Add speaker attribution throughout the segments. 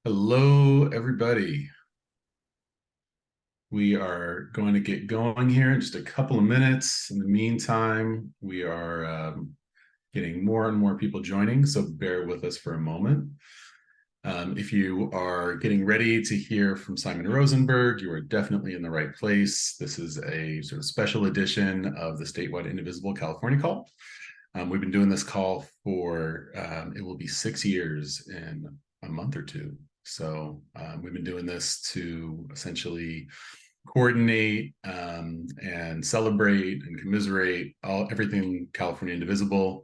Speaker 1: Hello, everybody. We are going to get going here in just a couple of minutes. In the meantime, we are getting more and more people joining, so bear with us for a moment. If you are getting ready to hear from Simon Rosenberg, you are definitely in the right place. This is a sort of special edition of the statewide Indivisible California call. We've been doing this call for, it will be 6 years in a month or two. So we've been doing this to essentially coordinate and celebrate and commiserate everything California Indivisible.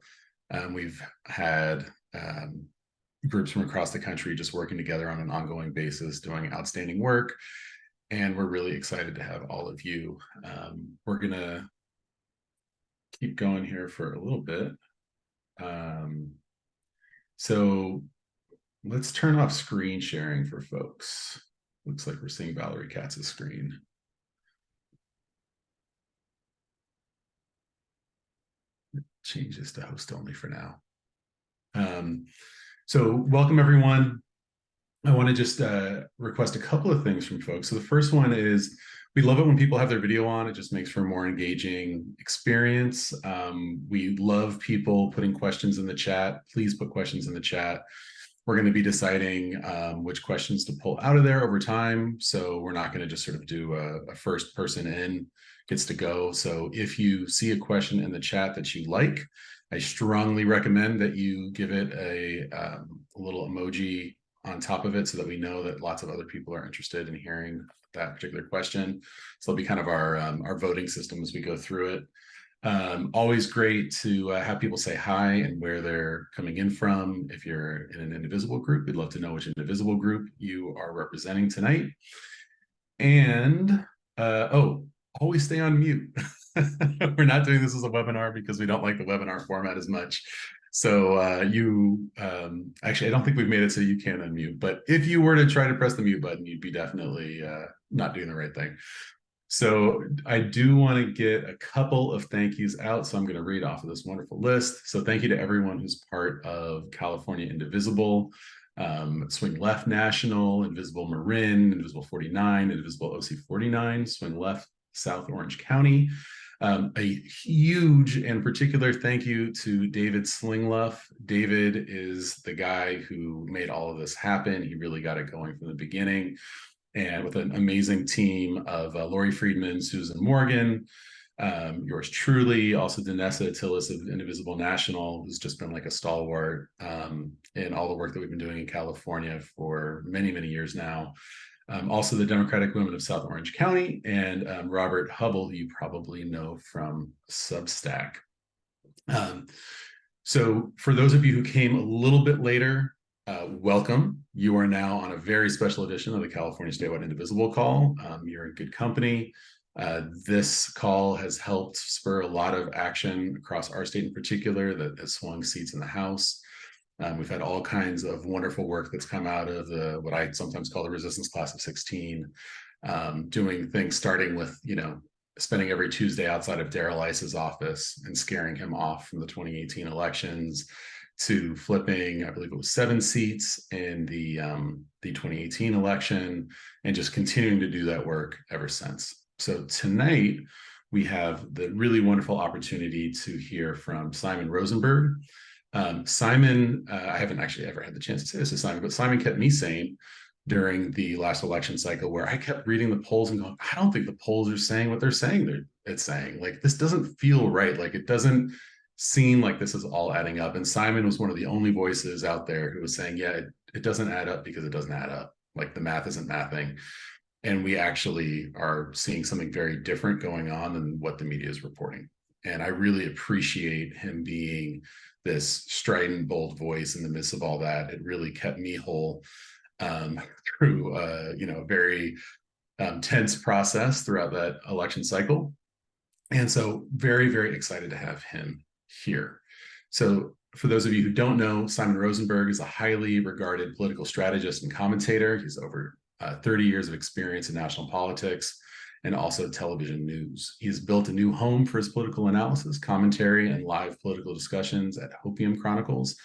Speaker 1: We've had groups from across the country just working together on an ongoing basis, doing outstanding work. And we're really excited to have all of you. We're going to keep going here for a little bit. So let's turn off screen sharing for folks. Looks like we're seeing Valerie Katz's screen. Change this to host only for now. So welcome everyone. I want to just request a couple of things from folks. So the first one is, we love it when people have their video on. It just makes for a more engaging experience. We love people putting questions in the chat. Please put questions in the chat. We're going to be deciding which questions to pull out of there over time. So we're not going to just sort of do a first person in gets to go. So if you see a question in the chat that you like, I strongly recommend that you give it a little emoji on top of it so that we know that lots of other people are interested in hearing that particular question. So it'll be kind of our voting system as we go through it. Always great to have people say hi and where they're coming in from. If you're in an Indivisible group, we'd love to know which Indivisible group you are representing tonight. And always stay on mute. We're not doing this as a webinar because we don't like the webinar format as much. So actually, I don't think we've made it so you can unmute, but if you were to try to press the mute button, you'd be definitely not doing the right thing. So I do want to get a couple of thank yous out. So I'm going to read off of this wonderful list. So thank you to everyone who's part of California Indivisible, Swing Left National, Invisible Marin, Invisible 49, Indivisible OC 49, Swing Left South Orange County. A huge and particular thank you to David Slingluff. David is the guy who made all of this happen. He really got it going from the beginning. And with an amazing team of Lori Friedman, Susan Morgan, yours truly, also Danessa Tillis of Indivisible National, who's just been like a stalwart in all the work that we've been doing in California for many, many years now. Also the Democratic Women of South Orange County, and Robert Hubble, who you probably know from Substack. So for those of you who came a little bit later, welcome. You are now on a very special edition of the California Statewide Indivisible call. You're in good company. This call has helped spur a lot of action across our state in particular that has swung seats in the House. We've had all kinds of wonderful work that's come out of what I sometimes call the resistance class of 16, doing things starting with, spending every Tuesday outside of Darrell Iss's office and scaring him off from the 2018 elections, to flipping, I believe it was 7 seats in the 2018 election, and just continuing to do that work ever since. So tonight, we have the really wonderful opportunity to hear from Simon Rosenberg. Simon, I haven't actually ever had the chance to say this to Simon, but Simon kept me sane during the last election cycle, where I kept reading the polls and going, I don't think the polls are saying what they're saying it's saying. Like, this doesn't feel right. Like, it doesn't seem like this is all adding up. And Simon was one of the only voices out there who was saying, yeah, it doesn't add up because it doesn't add up. Like, the math isn't mathing. And we actually are seeing something very different going on than what the media is reporting. And I really appreciate him being this strident, bold voice in the midst of all that. It really kept me whole through a very tense process throughout that election cycle. And so very, very excited to have him here. So for those of you who don't know, Simon Rosenberg is a highly regarded political strategist and commentator. He's over 30 years of experience in national politics and also television news. He has built a new home for his political analysis, commentary, and live political discussions at Hopium Chronicles.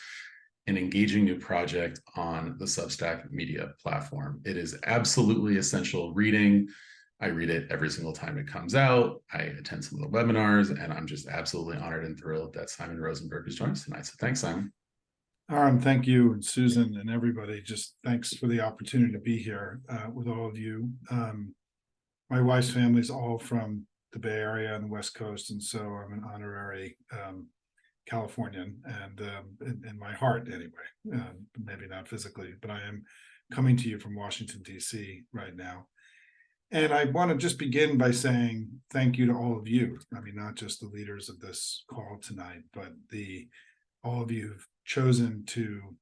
Speaker 1: an engaging new project on the Substack media platform. It is absolutely essential reading. I read it every single time it comes out. I attend some of the webinars, and I'm just absolutely honored and thrilled that Simon Rosenberg has joined us tonight. So thanks, Simon.
Speaker 2: Aaron, thank you, and Susan, and everybody. Just thanks for the opportunity to be here with all of you. My wife's family is all from the Bay Area and the West Coast, and so I'm an honorary Californian, and in my heart anyway, maybe not physically, but I am coming to you from Washington, D.C. right now. And I want to just begin by saying thank you to all of you. I mean, not just the leaders of this call tonight, but all of you who've chosen to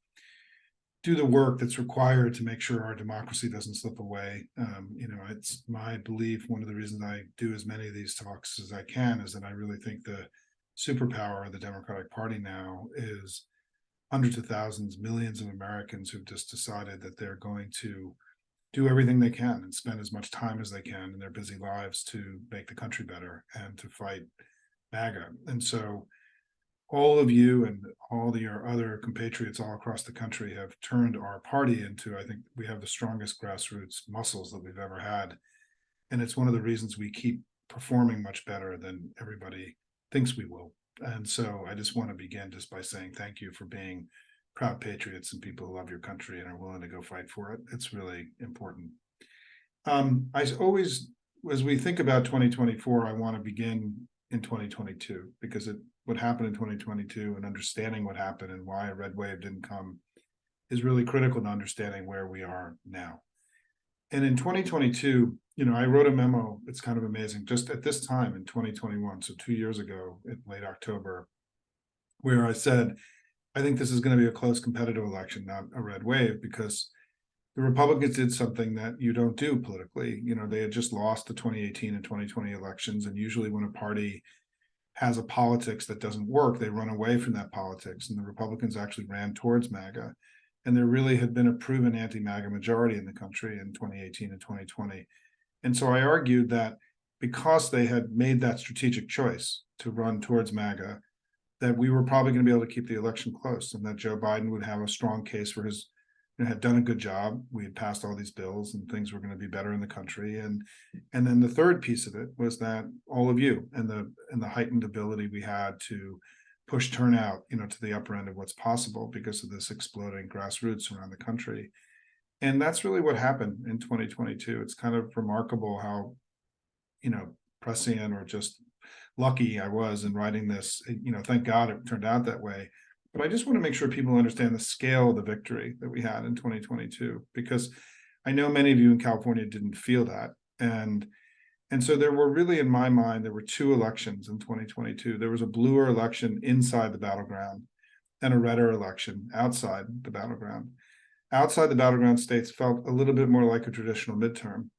Speaker 2: do the work that's required to make sure our democracy doesn't slip away. It's my belief, one of the reasons I do as many of these talks as I can is that I really think the superpower of the Democratic Party now is hundreds of thousands, millions of Americans who've just decided that they're going to do everything they can and spend as much time as they can in their busy lives to make the country better and to fight MAGA. And so all of you and all your other compatriots all across the country have turned our party into, I think we have the strongest grassroots muscles that we've ever had. And it's one of the reasons we keep performing much better than everybody thinks we will. And so I just want to begin just by saying thank you for being proud patriots and people who love your country and are willing to go fight for it. It's really important. I always, as we think about 2024, I want to begin in 2022 because what happened in 2022 and understanding what happened and why a red wave didn't come is really critical to understanding where we are now. And in 2022, I wrote a memo. It's kind of amazing. Just at this time in 2021, so 2 years ago, in late October, where I said, I think this is going to be a close competitive election, not a red wave, because the Republicans did something that you don't do politically. They had just lost the 2018 and 2020 elections. And usually when a party has a politics that doesn't work, they run away from that politics. And the Republicans actually ran towards MAGA. And there really had been a proven anti-MAGA majority in the country in 2018 and 2020. And so I argued that because they had made that strategic choice to run towards MAGA, that we were probably going to be able to keep the election close and that Joe Biden would have a strong case for his, had done a good job. We had passed all these bills and things were going to be better in the country. And then the third piece of it was that all of you and the heightened ability we had to push turnout, to the upper end of what's possible because of this exploding grassroots around the country. And that's really what happened in 2022. It's kind of remarkable how, prescient or just lucky I was in writing this. Thank God it turned out that way. But I just want to make sure people understand the scale of the victory that we had in 2022, because I know many of you in California didn't feel that. And so there were really, in my mind, there were two elections in 2022. There was a bluer election inside the battleground and a redder election outside the battleground. Outside the battleground states felt a little bit more like a traditional midterm,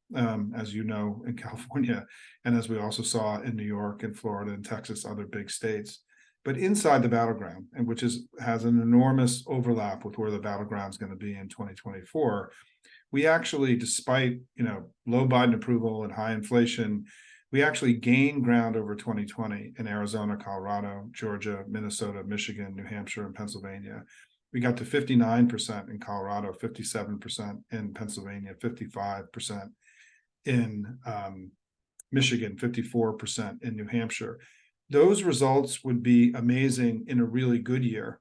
Speaker 2: as you know, in California, and as we also saw in New York and Florida and Texas, other big states. But inside the battleground, and which has an enormous overlap with where the battleground is going to be in 2024, we actually, despite low Biden approval and high inflation, we actually gained ground over 2020 in Arizona, Colorado, Georgia, Minnesota, Michigan, New Hampshire, and Pennsylvania. We got to 59% in Colorado, 57% in Pennsylvania, 55% in Michigan, 54% in New Hampshire. Those results would be amazing in a really good year.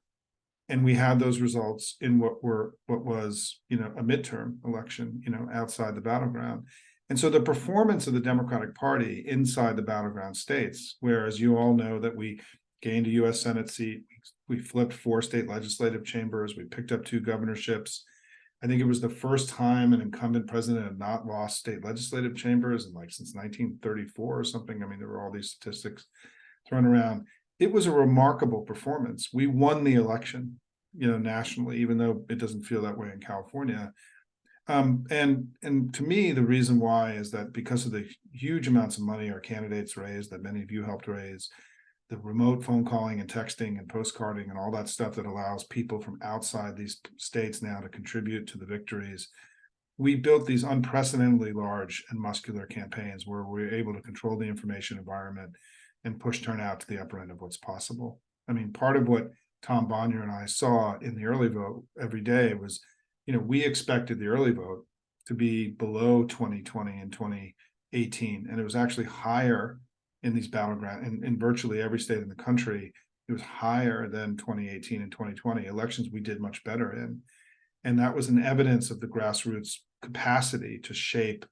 Speaker 2: And we had those results in what was, a midterm election, outside the battleground. And so the performance of the Democratic Party inside the battleground states, where, as you all know, that we gained a U.S. Senate seat, we flipped 4 state legislative chambers, we picked up 2 governorships. I think it was the first time an incumbent president had not lost state legislative chambers since 1934 or something. I mean, there were all these statistics thrown around. It was a remarkable performance. We won the election, nationally, even though it doesn't feel that way in California. And to me, the reason why is that because of the huge amounts of money our candidates raised, that many of you helped raise, the remote phone calling and texting and postcarding and all that stuff that allows people from outside these states now to contribute to the victories, we built these unprecedentedly large and muscular campaigns where we were able to control the information environment and push turnout to the upper end of what's possible. I mean, part of what Tom Bonnier and I saw in the early vote every day was, we expected the early vote to be below 2020 and 2018, and it was actually higher in these battleground in virtually every state in the country. It was higher than 2018 and 2020 elections we did much better in. And that was an evidence of the grassroots capacity to shape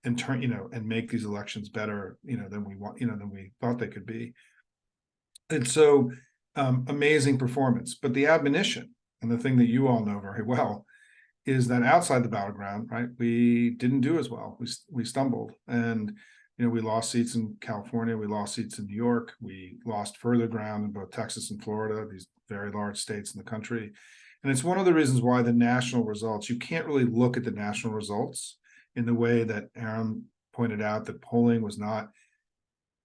Speaker 2: and turn, and make these elections better, than we want, than we thought they could be. And so amazing performance. But the admonition, and the thing that you all know very well, is that outside the battleground, right, we didn't do as well. We stumbled, and we lost seats in California, we lost seats in New York, we lost further ground in both Texas and Florida, these very large states in the country. And it's one of the reasons why the national results, you can't really look at the national results in the way that Aaron pointed out, that polling was not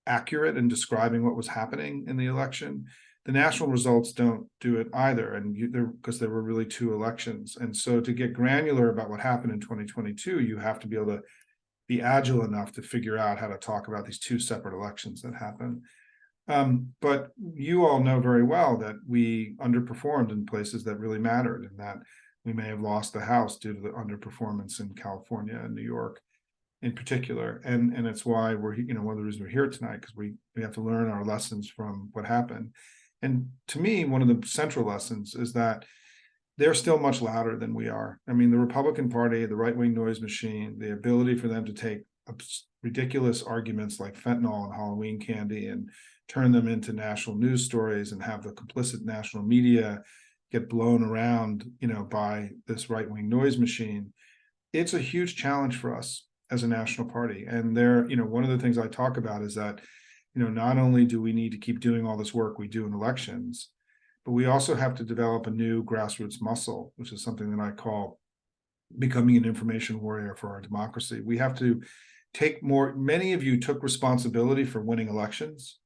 Speaker 2: accurate in describing what was happening in the election. The national results don't do it either, and because there were really two elections. And so to get granular about what happened in 2022, you have to be able to be agile enough to figure out how to talk about these two separate elections that happened. But you all know very well that we underperformed in places that really mattered, and that we may have lost the House due to the underperformance in California and New York in particular. And it's why we're, one of the reasons we're here tonight, because we have to learn our lessons from what happened. And to me, one of the central lessons is that they're still much louder than we are. I mean, the Republican Party, the right-wing noise machine, the ability for them to take ridiculous arguments like fentanyl and Halloween candy and turn them into national news stories and have the complicit national media get blown around, by this right-wing noise machine. It's a huge challenge for us as a national party. And one of the things I talk about is that, not only do we need to keep doing all this work we do in elections, but we also have to develop a new grassroots muscle, which is something that I call becoming an information warrior for our democracy. We have to take more. Many of you took responsibility for winning elections,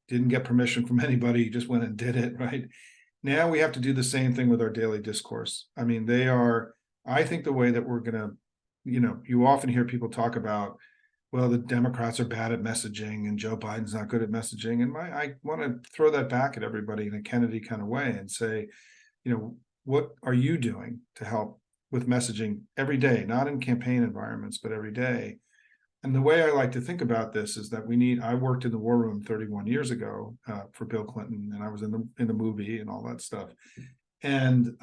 Speaker 2: didn't get permission from anybody, just went and did it, right? Now we have to do the same thing with our daily discourse. I mean, I think the way that we're going to, you often hear people talk about, well, the Democrats are bad at messaging and Joe Biden's not good at messaging. And I want to throw that back at everybody in a Kennedy kind of way and say, what are you doing to help with messaging every day, not in campaign environments, but every day? And the way I like to think about this is that I worked in the war room 31 years ago for Bill Clinton, and I was in the movie and all that stuff. And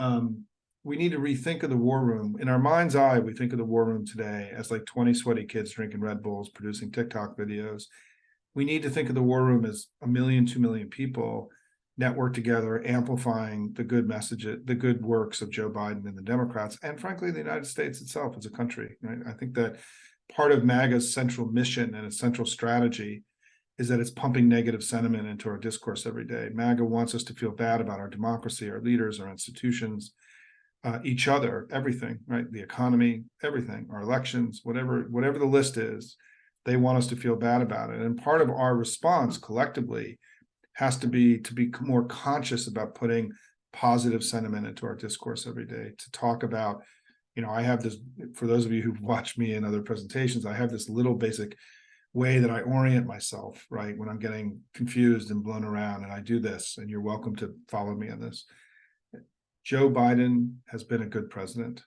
Speaker 2: we need to rethink of the war room. In our mind's eye, we think of the war room today as like 20 sweaty kids drinking Red Bulls, producing TikTok videos. We need to think of the war room as 1 million, 2 million people networked together, amplifying the good message, the good works of Joe Biden and the Democrats, and frankly, the United States itself as a country. Right? I think that part of MAGA's central mission and its central strategy is that it's pumping negative sentiment into our discourse every day. MAGA wants us to feel bad about our democracy, our leaders, our institutions, each other, everything, right? The economy, everything, our elections, whatever the list is, they want us to feel bad about it. And part of our response collectively has to be more conscious about putting positive sentiment into our discourse every day, to talk about, I have this, for those of you who've watched me in other presentations, I have this little basic way that I orient myself, right? When I'm getting confused and blown around, and I do this, and you're welcome to follow me on this. Joe Biden has been a good president,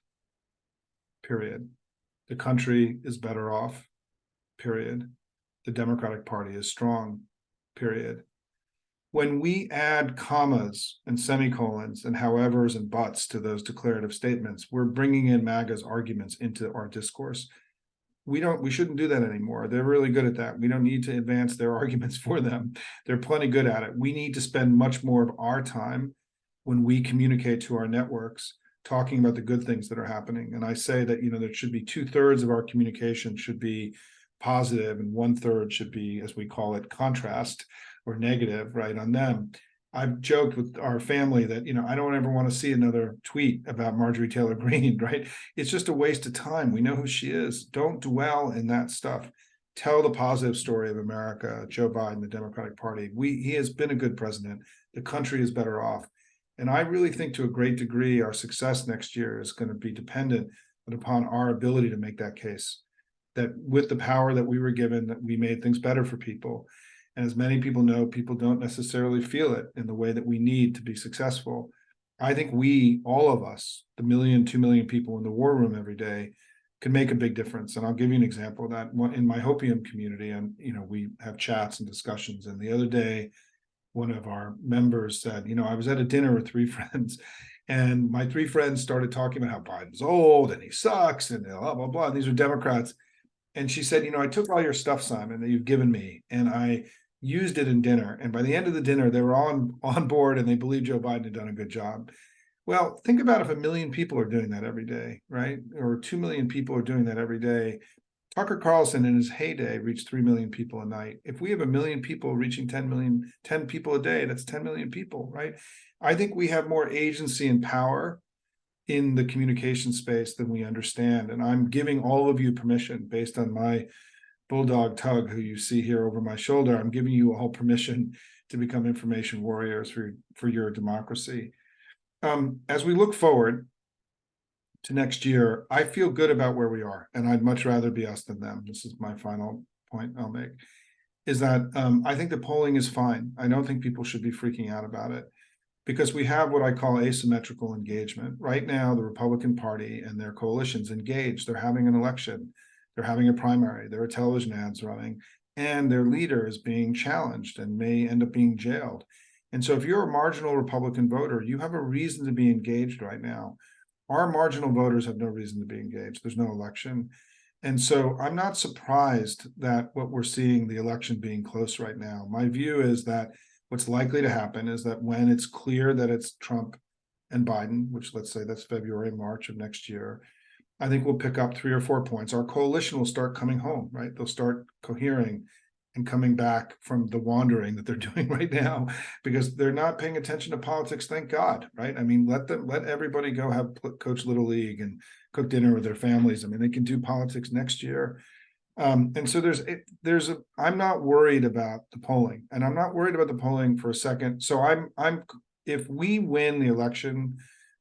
Speaker 2: period. The country is better off, period. The Democratic Party is strong, period. When we add commas and semicolons and howevers and buts to those declarative statements, we're bringing in MAGA's arguments into our discourse. We shouldn't do that anymore. They're really good at that. We don't need to advance their arguments for them. They're plenty good at it. We need to spend much more of our time when we communicate to our networks, talking about the good things that are happening. And I say that, there should be 2/3 of our communication should be positive and 1/3 should be, as we call it, contrast or negative, right, on them. I've joked with our family that, I don't ever want to see another tweet about Marjorie Taylor Greene, right? It's just a waste of time. We know who she is. Don't dwell in that stuff. Tell the positive story of America, Joe Biden, the Democratic Party. He has been a good president. The country is better off. And I really think to a great degree, our success next year is going to be dependent upon our ability to make that case, that with the power that we were given, that we made things better for people. And as many people know, people don't necessarily feel it in the way that we need to be successful. I think we, all of us, the 2 million people in the war room every day, can make a big difference. And I'll give you an example of that. In my Hopium community, and we have chats and discussions. And the other day, one of our members said, I was at a dinner with 3 friends, and my 3 friends started talking about how Biden's old and he sucks and blah, blah, blah. And these are Democrats. And she said, I took all your stuff, Simon, that you've given me, and I used it in dinner. And by the end of the dinner, they were on board and they believed Joe Biden had done a good job. Well, think about if 1 million people are doing that every day, right? Or 2 million people are doing that every day. Tucker Carlson in his heyday reached 3 million people a night. If we have 1 million people reaching 10 people a day, that's 10 million people, right? I think we have more agency and power in the communication space than we understand. And I'm giving all of you permission based on my bulldog Tug, who you see here over my shoulder. I'm giving you all permission to become information warriors for your democracy. As we look forward to next year, I feel good about where we are, and I'd much rather be us than them. This is my final point I'll make, is that I think the polling is fine. I don't think people should be freaking out about it, because we have what I call asymmetrical engagement. Right now, the Republican Party and their coalitions engaged. They're having an election, they're having a primary, there are television ads running, and their leader is being challenged and may end up being jailed. And so if you're a marginal Republican voter, you have a reason to be engaged right now. Our marginal voters have no reason to be engaged. There's no election. And so I'm not surprised that what we're seeing, the election being close right now. My view is that what's likely to happen is that when it's clear that it's Trump and Biden, which let's say that's February, March of next year, I think we'll pick up 3 or 4 points. Our coalition will start coming home, right? They'll start cohering and coming back from the wandering that they're doing right now, because they're not paying attention to politics, thank God, right? I mean, let everybody go have coach Little League and cook dinner with their families. I mean, they can do politics next year. And so I'm not worried about the polling, and I'm not worried about the polling for a second. So if we win the election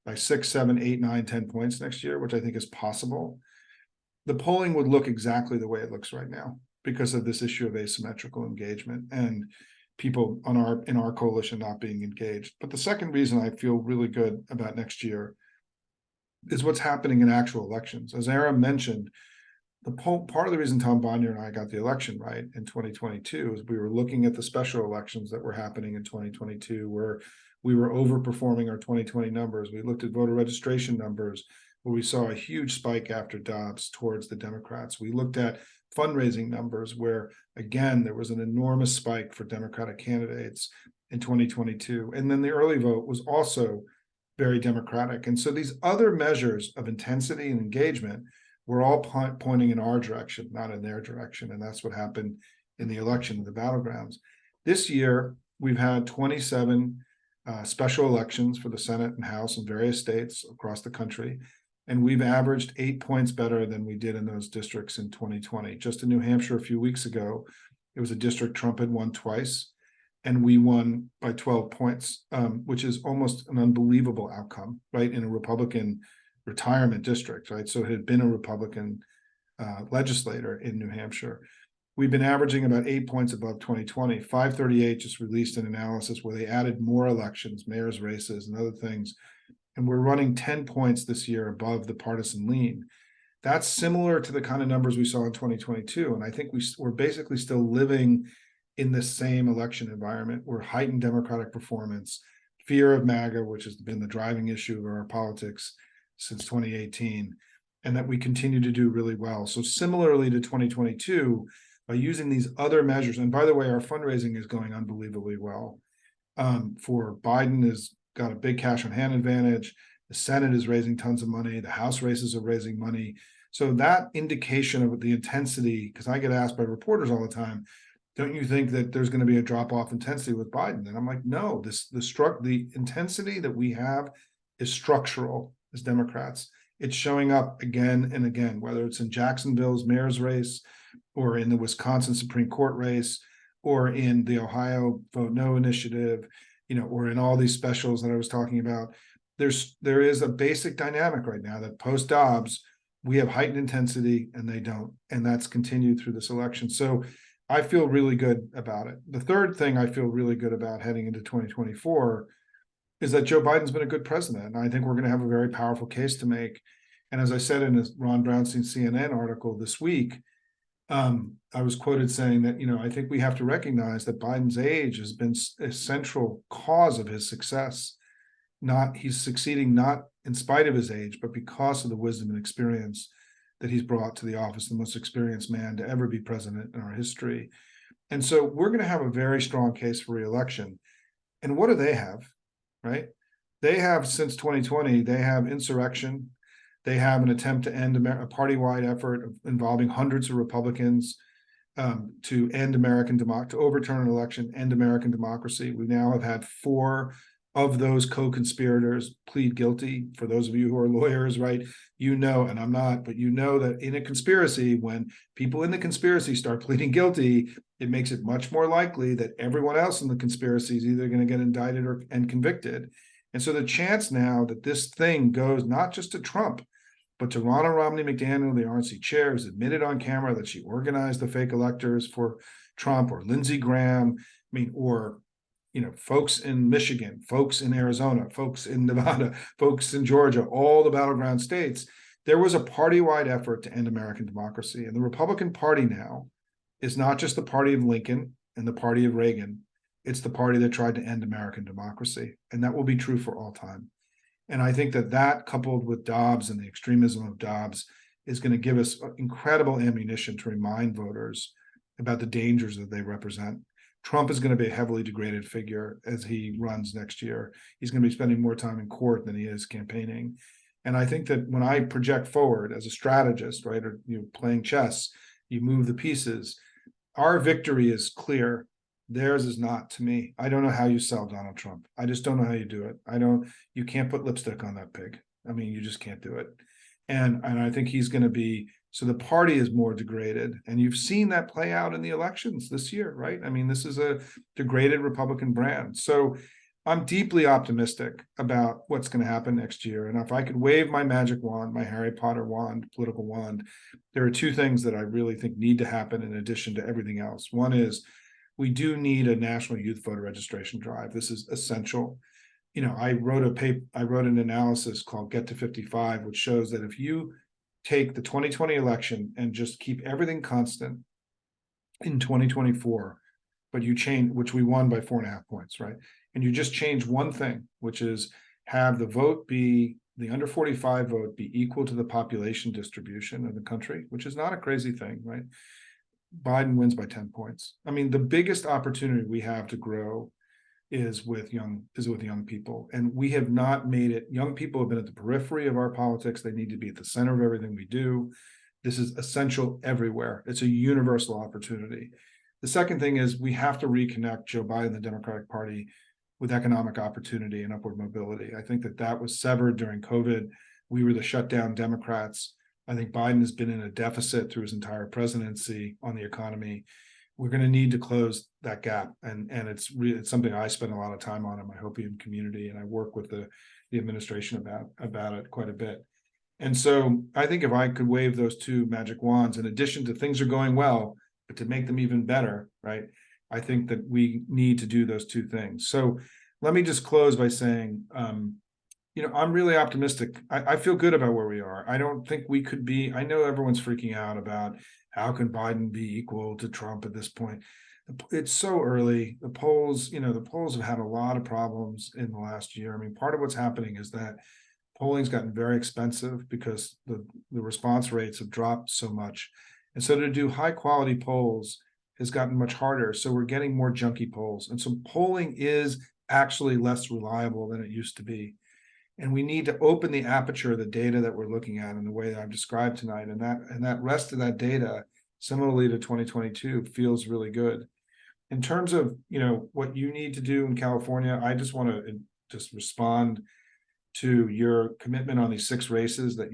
Speaker 2: by 6, 7, 8, 9, 10 points next year, which I think is possible, the polling would look exactly the way it looks right now, because of this issue of asymmetrical engagement and people in our coalition not being engaged. But the second reason I feel really good about next year is what's happening in actual elections. As Aaron mentioned, part of the reason Tom Bonnier and I got the election right in 2022 is we were looking at the special elections that were happening in 2022, where we were overperforming our 2020 numbers. We looked at voter registration numbers, where we saw a huge spike after Dobbs towards the Democrats. We looked at fundraising numbers, where again there was an enormous spike for Democratic candidates in 2022, and then the early vote was also very Democratic. And so these other measures of intensity and engagement were all pointing in our direction, not in their direction, and that's what happened in the election of the battlegrounds. This year we've had 27 special elections for the Senate and House in various states across the country. And we've averaged 8 points better than we did in those districts in 2020. Just in New Hampshire a few weeks ago, it was a district Trump had won twice, and we won by 12 points, which is almost an unbelievable outcome, right, in a Republican retirement district, right? So it had been a Republican legislator in New Hampshire. We've been averaging about 8 points above 2020. 538 just released an analysis where they added more elections, mayor's races, and other things. And we're running 10 points this year above the partisan lean. That's similar to the kind of numbers we saw in 2022. And I think we're basically still living in this same election environment where heightened Democratic performance, fear of MAGA, which has been the driving issue of our politics since 2018, and that we continue to do really well. So similarly to 2022, by using these other measures, and by the way, our fundraising is going unbelievably well. For Biden has got a big cash on hand advantage. The Senate is raising tons of money. The House races are raising money. So that indication of the intensity, because I get asked by reporters all the time, don't you think that there's going to be a drop off intensity with Biden? And I'm like, no, the intensity that we have is structural as Democrats. It's showing up again and again, whether it's in Jacksonville's mayor's race or in the Wisconsin Supreme Court race or in the Ohio Vote No initiative, or in all these specials that I was talking about. There is a basic dynamic right now that post Dobbs, we have heightened intensity and they don't. And that's continued through this election. So I feel really good about it. The third thing I feel really good about heading into 2024 is that Joe Biden's been a good president. And I think we're going to have a very powerful case to make. And as I said in this Ron Brownstein CNN article this week, I was quoted saying that, I think we have to recognize that Biden's age has been a central cause of his success. He's succeeding not in spite of his age, but because of the wisdom and experience that he's brought to the office, the most experienced man to ever be president in our history. And so we're going to have a very strong case for reelection. And what do they have, right? They have, since 2020, they have insurrection. They have an attempt to end a party-wide effort involving hundreds of Republicans to end to overturn an election, end American democracy. We now have had 4 of those co-conspirators plead guilty. For those of you who are lawyers, right, and I'm not, but that in a conspiracy, when people in the conspiracy start pleading guilty, it makes it much more likely that everyone else in the conspiracy is either going to get indicted and convicted. And so the chance now that this thing goes not just to Trump, but to Ronna Romney McDaniel, the RNC chair, who's admitted on camera that she organized the fake electors for Trump, or Lindsey Graham, or folks in Michigan, folks in Arizona, folks in Nevada, folks in Georgia, all the battleground states. There was a party-wide effort to end American democracy. And the Republican Party now is not just the party of Lincoln and the party of Reagan. It's the party that tried to end American democracy. And that will be true for all time. And I think that coupled with Dobbs and the extremism of Dobbs is going to give us incredible ammunition to remind voters about the dangers that they represent. Trump is going to be a heavily degraded figure as he runs next year. He's going to be spending more time in court than he is campaigning. And I think that when I project forward as a strategist, right, or playing chess, you move the pieces. Our victory is clear. Theirs is not, to me. I don't know how you sell Donald Trump. I just don't know how you do it. You can't put lipstick on that pig. You just can't do it. And I think he's going to be, so the party is more degraded. And you've seen that play out in the elections this year, right? This is a degraded Republican brand. So I'm deeply optimistic about what's going to happen next year. And if I could wave my magic wand, my Harry Potter wand, political wand, there are 2 things that I really think need to happen in addition to everything else. One is we do need a national youth voter registration drive. This is essential. I wrote an analysis called Get to 55, which shows that if you take the 2020 election and just keep everything constant in 2024, but you change, which we won by 4.5 points, right? And you just change one thing, which is have the under 45 vote be equal to the population distribution of the country, which is not a crazy thing, right? Biden wins by 10 points. The biggest opportunity we have to grow is with young people. And we have not made it. Young people have been at the periphery of our politics. They need to be at the center of everything we do. This is essential everywhere. It's a universal opportunity. The second thing is we have to reconnect Joe Biden, the Democratic Party, with economic opportunity and upward mobility. I think that was severed during COVID. We were the shutdown Democrats. I think Biden has been in a deficit through his entire presidency on the economy. We're going to need to close that gap. And it's something I spend a lot of time on in my Hopian community. And I work with the administration about it quite a bit. And so I think if I could wave those 2 magic wands, in addition to things are going well, but to make them even better, right? I think that we need to do those 2 things. So let me just close by saying, I'm really optimistic. I feel good about where we are. I don't think we could be. I know everyone's freaking out about how can Biden be equal to Trump at this point. It's so early. The polls have had a lot of problems in the last year. Part of what's happening is that polling's gotten very expensive because the response rates have dropped so much. And so to do high quality polls has gotten much harder. So we're getting more junky polls. And so polling is actually less reliable than it used to be. And we need to open the aperture of the data that we're looking at in the way that I've described tonight. And that rest of that data, similarly to 2022, feels really good. In terms of, what you need to do in California, I just want to respond to your commitment on these 6 races that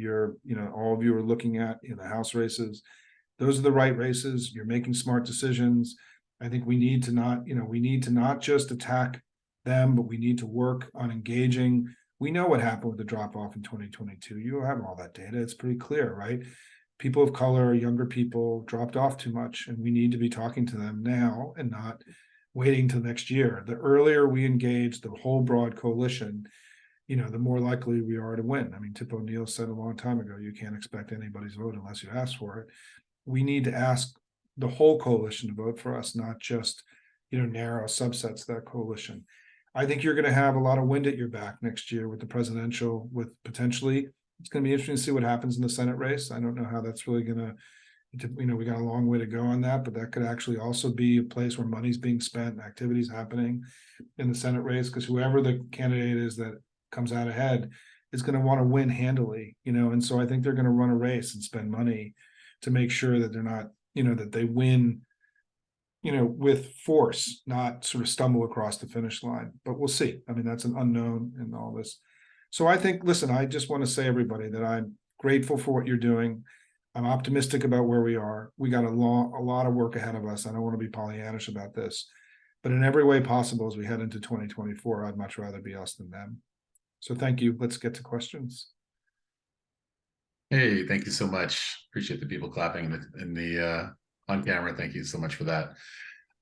Speaker 2: all of you are looking at in the House races. Those are the right races. You're making smart decisions. I think we need to not just attack them, but we need to work on engaging. We know what happened with the drop off in 2022. You have all that data. It's pretty clear, right? people of color, younger people dropped off too much, and we need to be talking to them now and not waiting till next year. The earlier we engage the whole broad coalition, the more likely we are to win. I mean, Tip O'Neill said a long time ago, you can't expect anybody's vote unless you ask for it. We need to ask the whole coalition to vote for us, not just, narrow subsets of that coalition. I think you're going to have a lot of wind at your back next year with the presidential, with potentially, it's going to be interesting to see what happens in the Senate race. I don't know how that's really going to, we got a long way to go on that, but that could actually also be a place where money's being spent and activities happening in the Senate race, because whoever the candidate is that comes out ahead is going to want to win handily, and so I think they're going to run a race and spend money to make sure that they're not, that they win, with force, not sort of stumble across the finish line. But we'll see. I mean, that's an unknown in all this. So I think, listen, I just want to say, everybody, that I'm grateful for what you're doing. I'm optimistic about where we are. We got a lot of work ahead of us. I don't want to be Pollyannish about this, but in every way possible, as we head into 2024, I'd much rather be us than them. So thank you. Let's get to questions.
Speaker 1: Hey, thank you so much. Appreciate the people clapping in the on camera. Thank you so much for that.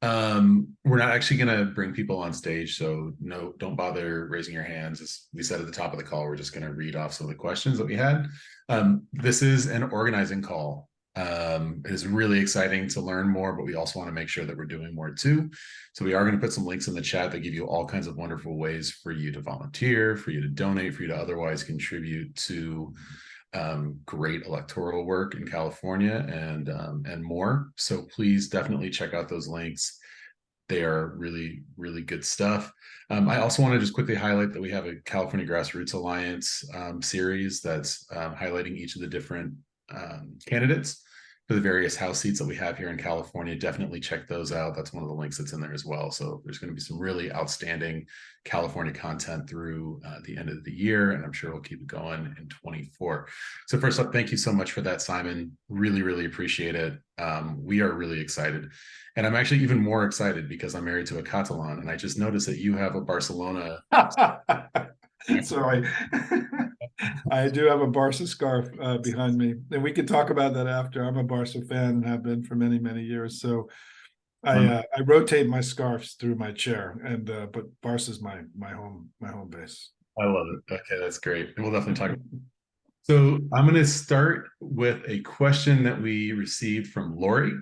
Speaker 1: We're not actually going to bring people on stage, so no, don't bother raising your hands. As we said at the top of the call, we're just going to read off some of the questions that we had. This is an organizing call. It is really exciting to learn more, but we also want to make sure that we're doing more too. So we are going to put some links in the chat that give you all kinds of wonderful ways for you to volunteer, for you to donate, for you to otherwise contribute to great electoral work in California and more. So please definitely check out those links. They are really, really good stuff. I also want to just quickly highlight that we have a California Grassroots Alliance series that's highlighting each of the different candidates for the various House seats that we have here in California. Definitely check those out. That's one of the links that's in there as well. So there's going to be some really outstanding California content through the end of the year, and I'm sure we'll keep it going in 24. So first up, thank you so much for that, Simon. Really, really appreciate it. We are really excited. And I'm actually even more excited because I'm married to a Catalan, and I just noticed that you have a Barcelona.
Speaker 2: So I do have a Barca scarf behind me, and we can talk about that after. I'm a Barca fan and have been for many, many years. So I rotate my scarves through my chair, and but Barca's my home base.
Speaker 1: I love it. Okay, that's great. And we'll definitely talk. So I'm going to start with a question that we received from Lori,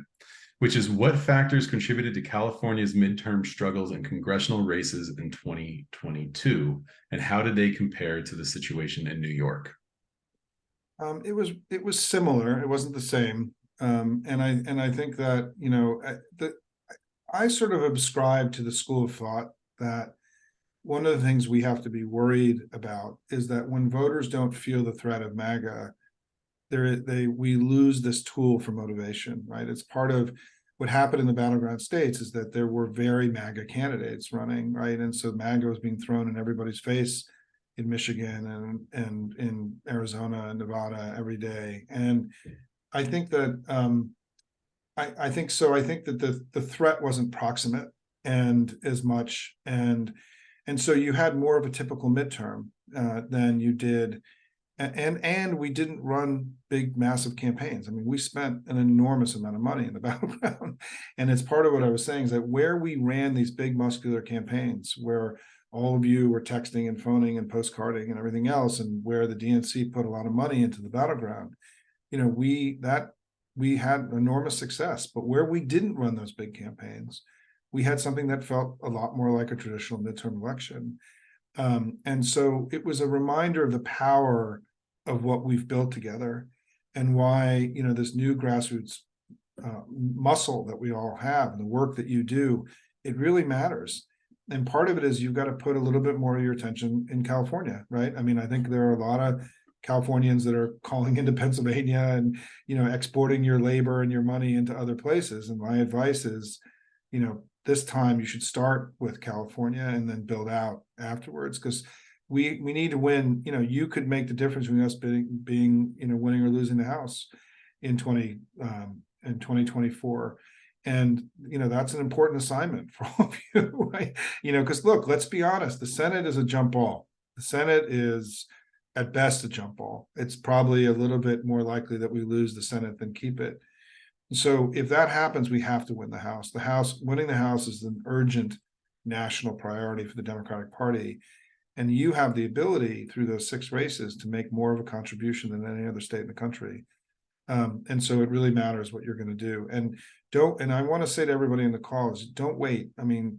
Speaker 1: which is, what factors contributed to California's midterm struggles and congressional races in 2022, and how did they compare to the situation in New York?
Speaker 2: It was similar. It wasn't the same, and I think that I sort of subscribe to the school of thought that one of the things we have to be worried about is that when voters don't feel the threat of MAGA, we lose this tool for motivation, right? It's part of what happened in the battleground states is that there were very MAGA candidates running, right? And so MAGA was being thrown in everybody's face in Michigan and in Arizona and Nevada every day. And I think that I think so. I think that the threat wasn't proximate and as much, and so you had more of a typical midterm than you did. And we didn't run big, massive campaigns. I mean, we spent an enormous amount of money in the battleground. And it's part of what I was saying is that where we ran these big muscular campaigns, where all of you were texting and phoning and postcarding and everything else, and where the DNC put a lot of money into the battleground, we had enormous success. But where we didn't run those big campaigns, we had something that felt a lot more like a traditional midterm election. And so it was a reminder of the power of what we've built together, and why this new grassroots muscle that we all have, and the work that you do, it really matters. And part of it is you've got to put a little bit more of your attention in California, right? I mean, I think there are a lot of Californians that are calling into Pennsylvania and exporting your labor and your money into other places. And my advice is, this time you should start with California and then build out afterwards, because we need to win. You could make the difference between us being winning or losing the House in 2024. And that's an important assignment for all of you, right? Because look, let's be honest, the Senate is a jump ball. The Senate is at best a jump ball. It's probably a little bit more likely that we lose the Senate than keep it. So if that happens, we have to win the House. Winning the House is an urgent national priority for the Democratic Party. And you have the ability through those 6 races to make more of a contribution than any other state in the country. And so it really matters what you're going to do. And I want to say to everybody in the call is don't wait. I mean,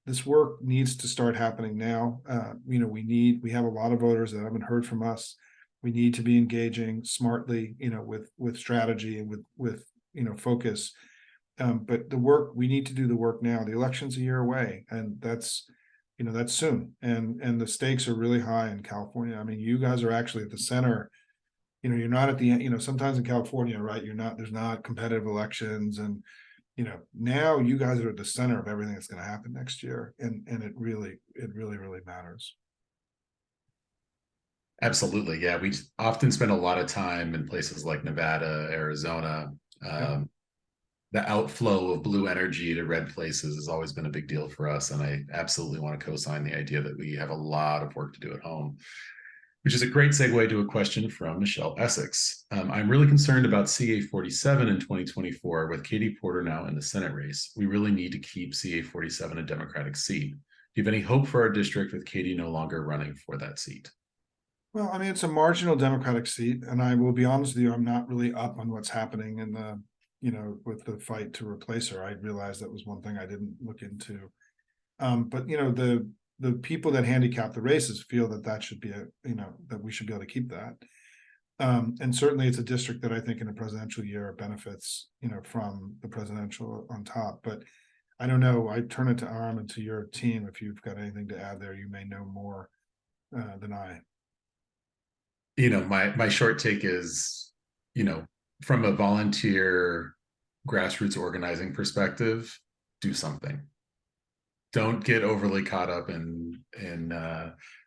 Speaker 2: this work needs to start happening now. We have a lot of voters that haven't heard from us. We need to be engaging smartly, with strategy and with focus. But we need to do the work now. The election's a year away, and that's soon. And the stakes are really high in California. I mean, you guys are actually at the center. You're not at the end. Sometimes in California, right? There's not competitive elections, and now you guys are at the center of everything that's going to happen next year, and it really matters.
Speaker 1: Absolutely. Yeah. We often spend a lot of time in places like Nevada, Arizona.
Speaker 2: Yeah.
Speaker 1: The outflow of blue energy to red places has always been a big deal for us. And I absolutely want to co-sign the idea that we have a lot of work to do at home, which is a great segue to a question from Michelle Essex. I'm really concerned about CA 47 in 2024 with Katie Porter now in the Senate race. We really need to keep CA 47 a Democratic seat. Do you have any hope for our district with Katie no longer running for that seat?
Speaker 2: Well, I mean, it's a marginal Democratic seat, and I will be honest with you, I'm not really up on what's happening in with the fight to replace her. I realized that was one thing I didn't look into. But the people that handicap the races feel that should be that we should be able to keep that. And certainly it's a district that I think in a presidential year benefits, from the presidential on top. But I don't know. I turn it to Aram and to your team. If you've got anything to add there, you may know more than I.
Speaker 1: My short take is, from a volunteer grassroots organizing perspective, do something. Don't get overly caught up in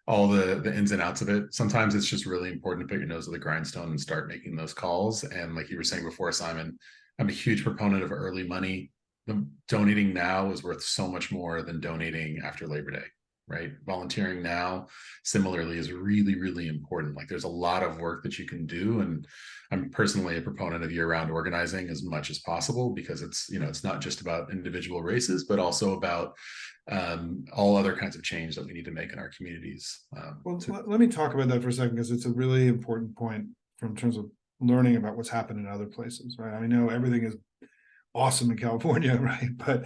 Speaker 1: all the ins and outs of it. Sometimes it's just really important to put your nose to the grindstone and start making those calls. And like you were saying before, Simon, I'm a huge proponent of early money. Donating now is worth so much more than donating after Labor Day, right? Volunteering now, similarly, is really, really important. Like there's a lot of work that you can do. And I'm personally a proponent of year-round organizing as much as possible, because it's not just about individual races, but also about all other kinds of change that we need to make in our communities.
Speaker 2: Let me talk about that for a second, because it's a really important point from terms of learning about what's happened in other places, right? I know everything is awesome in California, right? But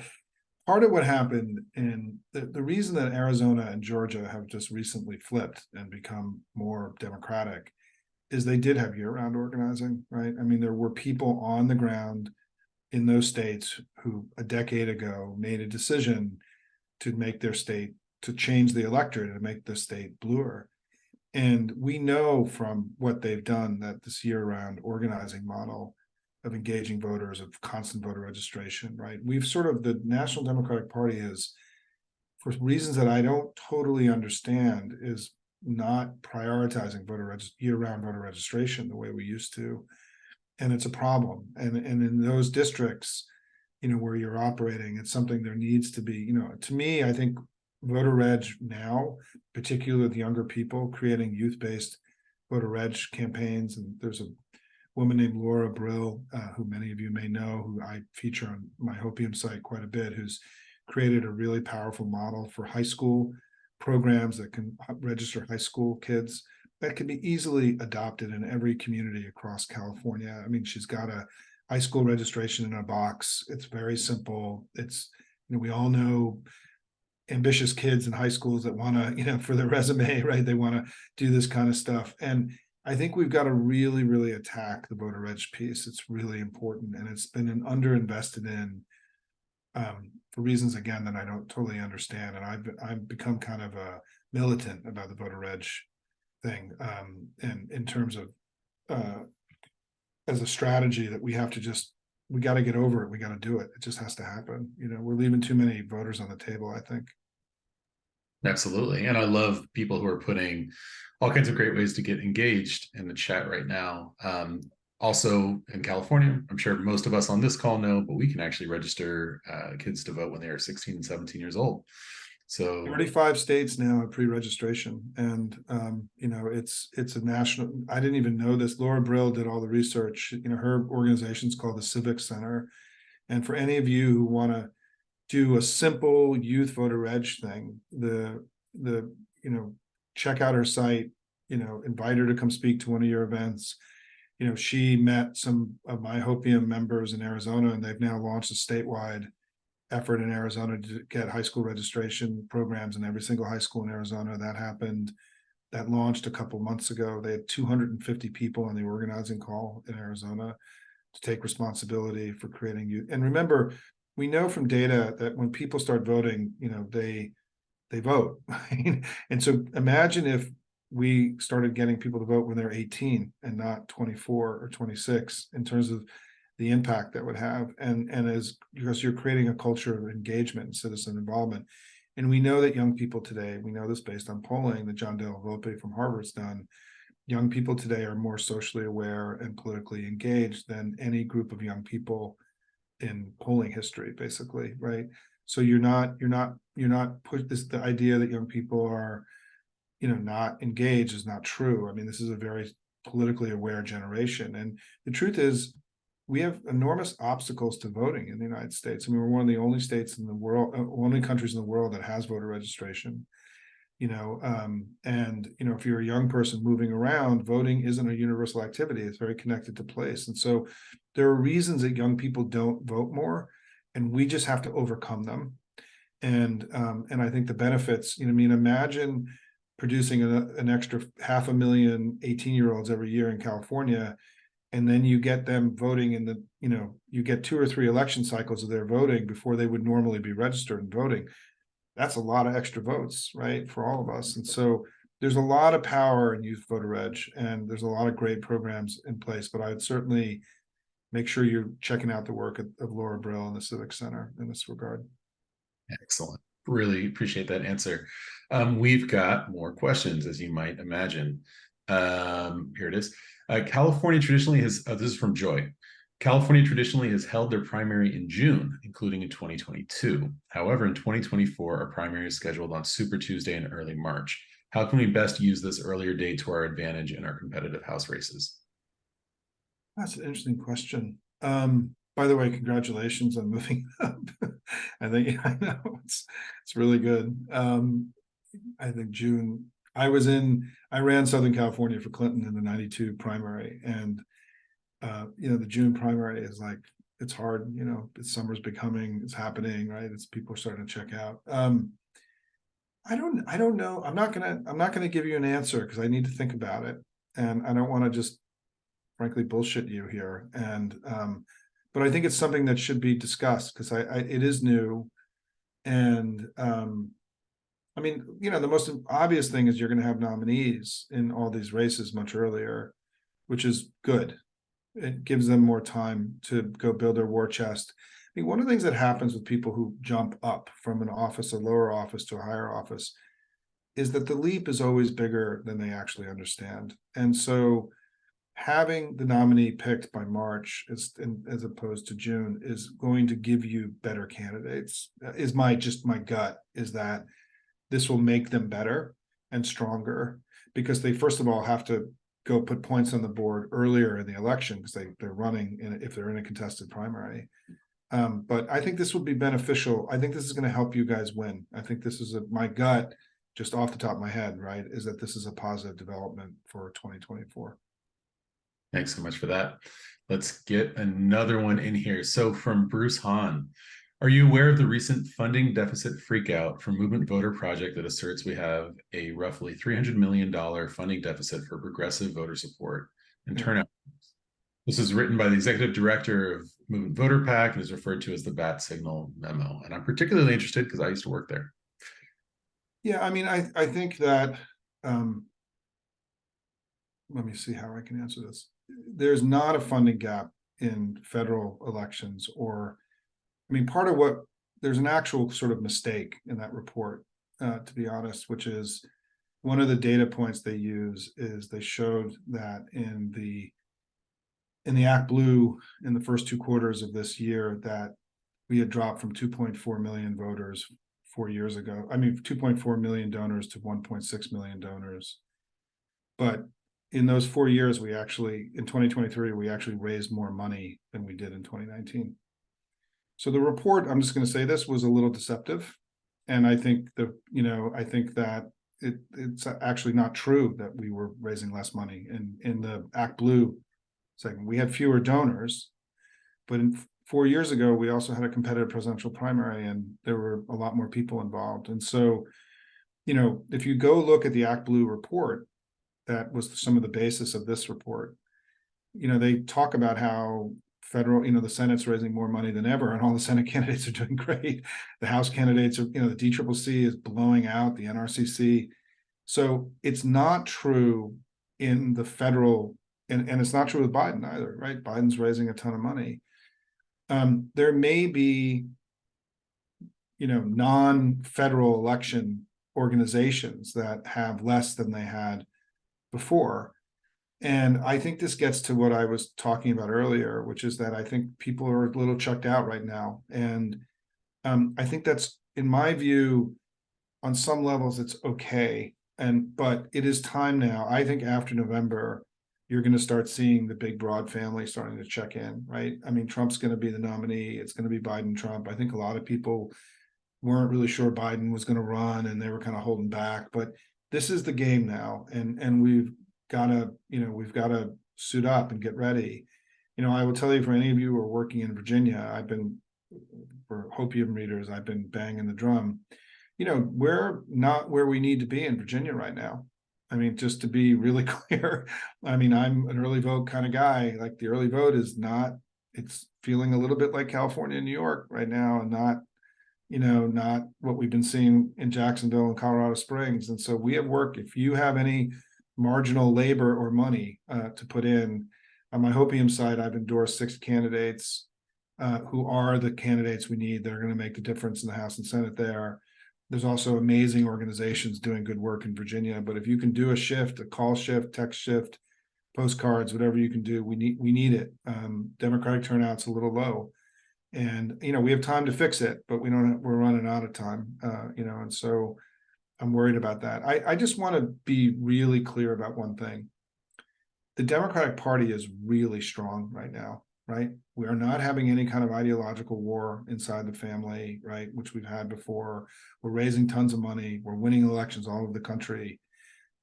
Speaker 2: part of what happened in the reason that Arizona and Georgia have just recently flipped and become more democratic is they did have year-round organizing, right? I mean, there were people on the ground in those states who a decade ago made a decision to make their state, to change the electorate, to make the state bluer. And we know from what they've done that this year-round organizing model of engaging voters, of constant voter registration, right? The National Democratic Party is, for reasons that I don't totally understand, is not prioritizing year-round voter registration the way we used to. And it's a problem. And in those districts, where you're operating, it's something there needs to be, to me, I think voter reg now, particularly with younger people, creating youth-based voter reg campaigns. And there's a woman named Laura Brill, who many of you may know, who I feature on my Hopium site quite a bit, who's created a really powerful model for high school programs that can register high school kids that can be easily adopted in every community across California. I mean, she's got a high school registration in a box. It's very simple. It's, we all know ambitious kids in high schools that want to, for their resume, right? They want to do this kind of stuff. And I think we've got to really, really attack the voter reg piece. It's really important. And it's been underinvested in for reasons, again, that I don't totally understand. And I've become kind of a militant about the voter reg thing, and in terms of as a strategy that we got to get over it. We got to do it. It just has to happen. We're leaving too many voters on the table, I think.
Speaker 1: Absolutely. And I love people who are putting all kinds of great ways to get engaged in the chat right now. Also in California, I'm sure most of us on this call know, but we can actually register kids to vote when they are 16 and 17 years old. So
Speaker 2: 35 states now have pre-registration, and it's a national. I didn't even know this. Laura Brill did all the research. Her organization's called the Civic Center, and for any of you who want to do a simple youth voter reg thing, the check out her site. Invite her to come speak to one of your events. She met some of my Hopium members in Arizona, and they've now launched a statewide effort in Arizona to get high school registration programs in every single high school in Arizona. That launched a couple months ago. They had 250 people on the organizing call in Arizona to take responsibility for creating youth. And remember, we know from data that when people start voting, they vote. And so imagine if we started getting people to vote when they're 18 and not 24 or 26, in terms of the impact that would have, and as because you're creating a culture of engagement and citizen involvement. And we know that young people today, we know this based on polling that John Dale Volpe from Harvard's done, young people today are more socially aware and politically engaged than any group of young people in polling history, basically, right? So you're not put this, the idea that young people are, not engaged is not true. I mean, this is a very politically aware generation. And the truth is, we have enormous obstacles to voting in the United States. I mean, we're one of the only states in the world, only countries in the world that has voter registration. If you're a young person moving around, voting isn't a universal activity. It's very connected to place. And so there are reasons that young people don't vote more, and we just have to overcome them. And I think the benefits, imagine producing an extra 500,000 18-year-olds every year in California, and then you get them voting you get 2 or 3 election cycles of their voting before they would normally be registered and voting. That's a lot of extra votes, right, for all of us. And so there's a lot of power in youth voter reg, and there's a lot of great programs in place, but I would certainly make sure you're checking out the work of Laura Brill and the Civic Center in this regard.
Speaker 1: excellent. Really appreciate that answer. We've got more questions, as you might imagine. Here it is. California traditionally has, this is from Joy. California traditionally has held their primary in June, including in 2022. However, in 2024, our primary is scheduled on Super Tuesday in early March. How can we best use this earlier date to our advantage in our competitive House races?
Speaker 2: That's an interesting question. By the way, congratulations on moving up. I know it's really good. I think June, I ran Southern California for Clinton in the 92 primary, and the June primary is like, it's hard, summer's it's happening, right? It's people are starting to check out. I don't know. I'm not gonna give you an answer because I need to think about it, and I don't want to just frankly bullshit you here. And but I think it's something that should be discussed because it is new. And I mean, the most obvious thing is you're going to have nominees in all these races much earlier, which is good. It gives them more time to go build their war chest. I mean, one of the things that happens with people who jump up from an office, a lower office to a higher office, is that the leap is always bigger than they actually understand. And so having the nominee picked by March as opposed to June is going to give you better candidates. Is my gut is that this will make them better and stronger, because they first of all have to go put points on the board earlier in the election because they're running if they're in a contested primary. But I think this will be beneficial. I think this is going to help you guys win. I think this is my gut, just off the top of my head, right, is that this is a positive development for 2024.
Speaker 1: Thanks so much for that. Let's get another one in here. So from Bruce Hahn, are you aware of the recent funding deficit freakout from Movement Voter Project that asserts we have a roughly $300 million funding deficit for progressive voter support and turnout? This is written by the executive director of Movement Voter PAC and is referred to as the Bat Signal Memo. And I'm particularly interested because I used to work there.
Speaker 2: Yeah, I mean, I think that, let me see how I can answer this. There's not a funding gap in federal elections, or, I mean, part of what, there's an actual sort of mistake in that report, to be honest, which is one of the data points they use is they showed that in the Act Blue in the first 2 quarters of this year that we had dropped from 2.4 million voters 4 years ago. I mean, 2.4 million donors to 1.6 million donors. But in those 4 years, in 2023, we actually raised more money than we did in 2019. So the report, I'm just going to say this, was a little deceptive. And I think that it's actually not true that we were raising less money. In the Act Blue segment, we had fewer donors, but 4 years ago, we also had a competitive presidential primary, and there were a lot more people involved. And so, if you go look at the Act Blue report, that was some of the basis of this report. They talk about how the Senate's raising more money than ever, and all the Senate candidates are doing great. The House candidates are, the DCCC is blowing out the NRCC. So it's not true in the federal, and it's not true with Biden either, right? Biden's raising a ton of money. There may be, non-federal election organizations that have less than they had before. And I think this gets to what I was talking about earlier, which is that I think people are a little checked out right now. And I think that's, in my view, on some levels, it's okay. But it is time now. I think after November, you're going to start seeing the big broad family starting to check in, right? I mean, Trump's going to be the nominee. It's going to be Biden, Trump. I think a lot of people weren't really sure Biden was going to run, and they were kind of holding back. But this is the game now, and we've got to suit up and get ready. I will tell you, for any of you who are working in Virginia, for Hopium readers, I've been banging the drum. We're not where we need to be in Virginia right now. I mean, just to be really clear, I mean, I'm an early vote kind of guy. Like, the early vote it's feeling a little bit like California and New York right now, and not what we've been seeing in Jacksonville and Colorado Springs. And so we have work. If you have any marginal labor or money to put in, on my Hopium side, I've endorsed 6 candidates who are the candidates we need that are going to make the difference in the House and Senate there. There's also amazing organizations doing good work in Virginia. But if you can do a call shift, text shift, postcards, whatever you can do, we need it. Democratic turnout's a little low. And, we have time to fix it, but we're running out of time, and so I'm worried about that. I just want to be really clear about one thing. The Democratic Party is really strong right now, right? We are not having any kind of ideological war inside the family, right? Which we've had before. We're raising tons of money. We're winning elections all over the country.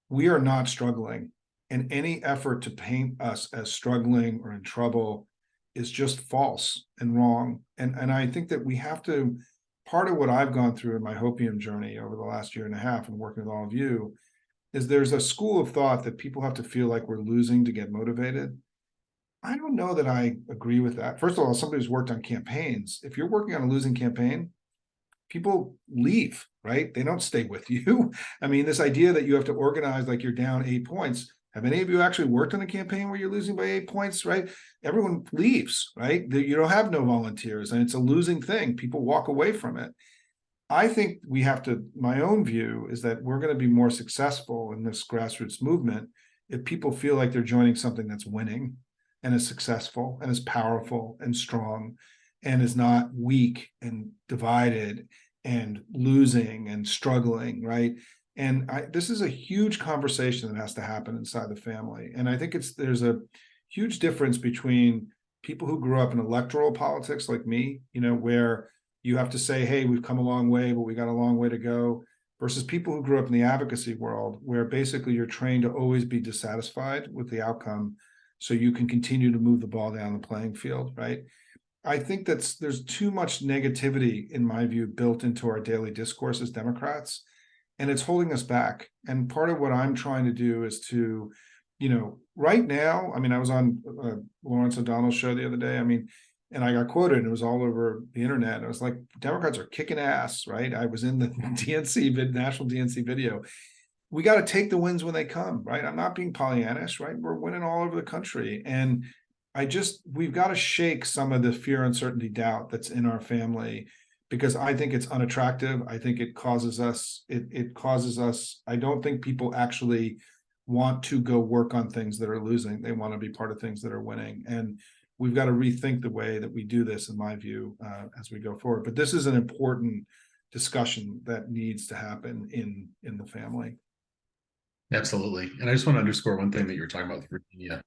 Speaker 2: We are not struggling. And any effort to paint us as struggling or in trouble is just false and wrong. And I think that we have to, part of what I've gone through in my Hopium journey over the last year and a half and working with all of you, is there's a school of thought that people have to feel like we're losing to get motivated. I don't know that I agree with that. First of all, as somebody who's worked on campaigns, if you're working on a losing campaign, people leave, right? They don't stay with you. I mean, this idea that you have to organize like you're down 8 points. Have any of you actually worked on a campaign where you're losing by 8 points, right? Everyone leaves, right? You don't have no volunteers, and it's a losing thing. People walk away from it. I think we have to, my own view is that we're going to be more successful in this grassroots movement if people feel like they're joining something that's winning and is successful and is powerful and strong and is not weak and divided and losing and struggling, right? And this is a huge conversation that has to happen inside the family. And I think there's a huge difference between people who grew up in electoral politics like me, where you have to say, hey, we've come a long way, but we got a long way to go, versus people who grew up in the advocacy world, where basically you're trained to always be dissatisfied with the outcome so you can continue to move the ball down the playing field, right? I think there's too much negativity, in my view, built into our daily discourse as Democrats, and it's holding us back. And part of what I'm trying to do is to, right now, I mean, I was on Lawrence O'Donnell's show the other day. I mean, and I got quoted, and it was all over the internet. I was like, Democrats are kicking ass, right? I was in the national DNC video. We got to take the wins when they come, right? I'm not being Pollyannish, right? We're winning all over the country. And we've got to shake some of the fear, uncertainty, doubt that's in our family, because I think it's unattractive. I think it causes us, I don't think people actually want to go work on things that are losing. They want to be part of things that are winning. And we've got to rethink the way that we do this, in my view, as we go forward. But this is an important discussion that needs to happen in the family.
Speaker 1: Absolutely. And I just want to underscore one thing that you were talking about with Virginia.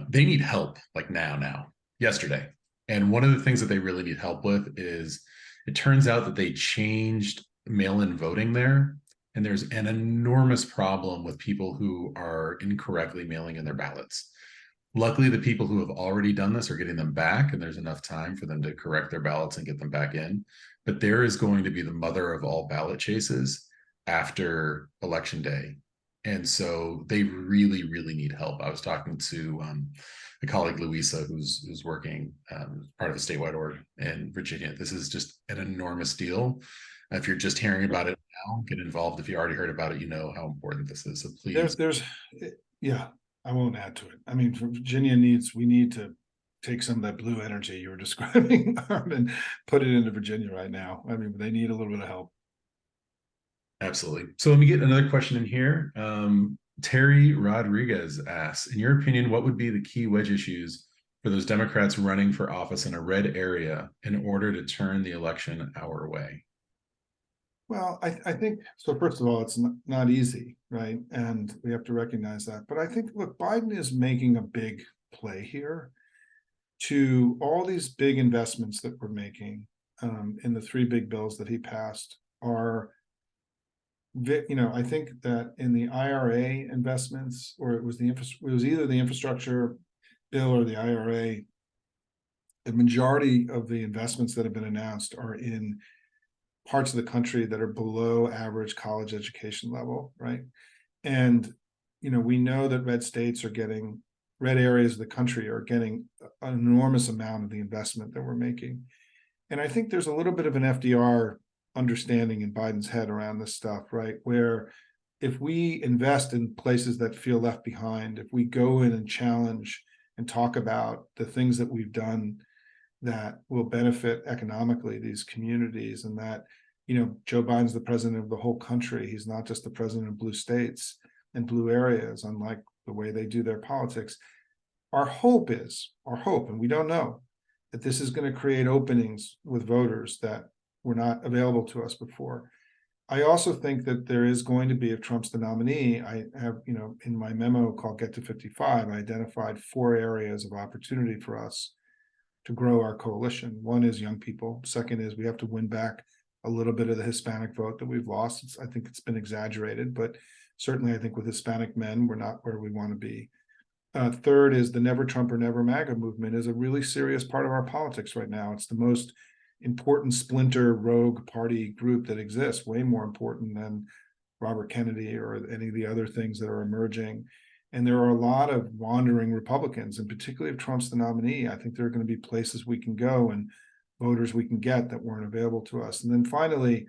Speaker 1: They need help like now, yesterday. And one of the things that they really need help with is it turns out that they changed mail-in voting there. And there's an enormous problem with people who are incorrectly mailing in their ballots. Luckily, the people who have already done this are getting them back, and there's enough time for them to correct their ballots and get them back in. But there is going to be the mother of all ballot chases after Election Day. And so they really need help. I was talking to a colleague, Louisa, who's working part of a statewide org in Virginia. This is just an enormous deal. If you're just hearing about it now, get involved. If you already heard about it, you know how important this is. So please.
Speaker 2: Yeah, I won't add to it. I mean, Virginia we need to take some of that blue energy you were describing and put it into Virginia right now. I mean, they need a little bit of help.
Speaker 1: Absolutely. So let me get another question in here. Terry Rodriguez asks, in your opinion, what would be the key wedge issues for those Democrats running for office in a red area in order to turn the election our way?
Speaker 2: Well, I think so. First of all, it's not easy, right? And we have to recognize that. But I think, look, Biden is making a big play here to all these big investments that we're making in the three big bills that he passed are, I think that in the IRA investments, or it was either the infrastructure bill or the IRA, the majority of the investments that have been announced are in parts of the country that are below average college education level, right? And we know that red areas of the country are getting an enormous amount of the investment that we're making. And I think there's a little bit of an FDR understanding in Biden's head around this stuff, right? Where if we invest in places that feel left behind, if we go in and challenge and talk about the things that we've done that will benefit economically these communities, and that Joe Biden's the president of the whole country. He's not just the president of blue states and blue areas, unlike the way they do their politics. Our hope, and we don't know, that this is going to create openings with voters that were not available to us before. I also think that there is going to be, if Trump's the nominee, I have, in my memo called Get to 55, I identified 4 areas of opportunity for us to grow our coalition. One is young people. Second is we have to win back a little bit of the Hispanic vote that we've lost. I think it's been exaggerated, but certainly I think with Hispanic men, we're not where we want to be. Third is the Never Trump or Never MAGA movement is a really serious part of our politics right now. It's the most important splinter rogue party group that exists, way more important than Robert Kennedy or any of the other things that are emerging. And there are a lot of wandering Republicans, and particularly if Trump's the nominee, I think there are going to be places we can go and voters we can get that weren't available to us. And then finally,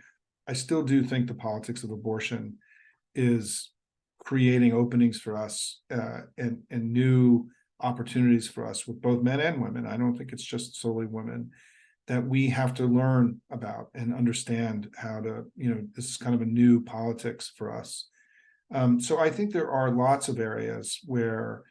Speaker 2: I still do think the politics of abortion is creating openings for us and new opportunities for us with both men and women. I don't think it's just solely women that we have to learn about and understand how to, this is kind of a new politics for us. So I think there are lots of areas where,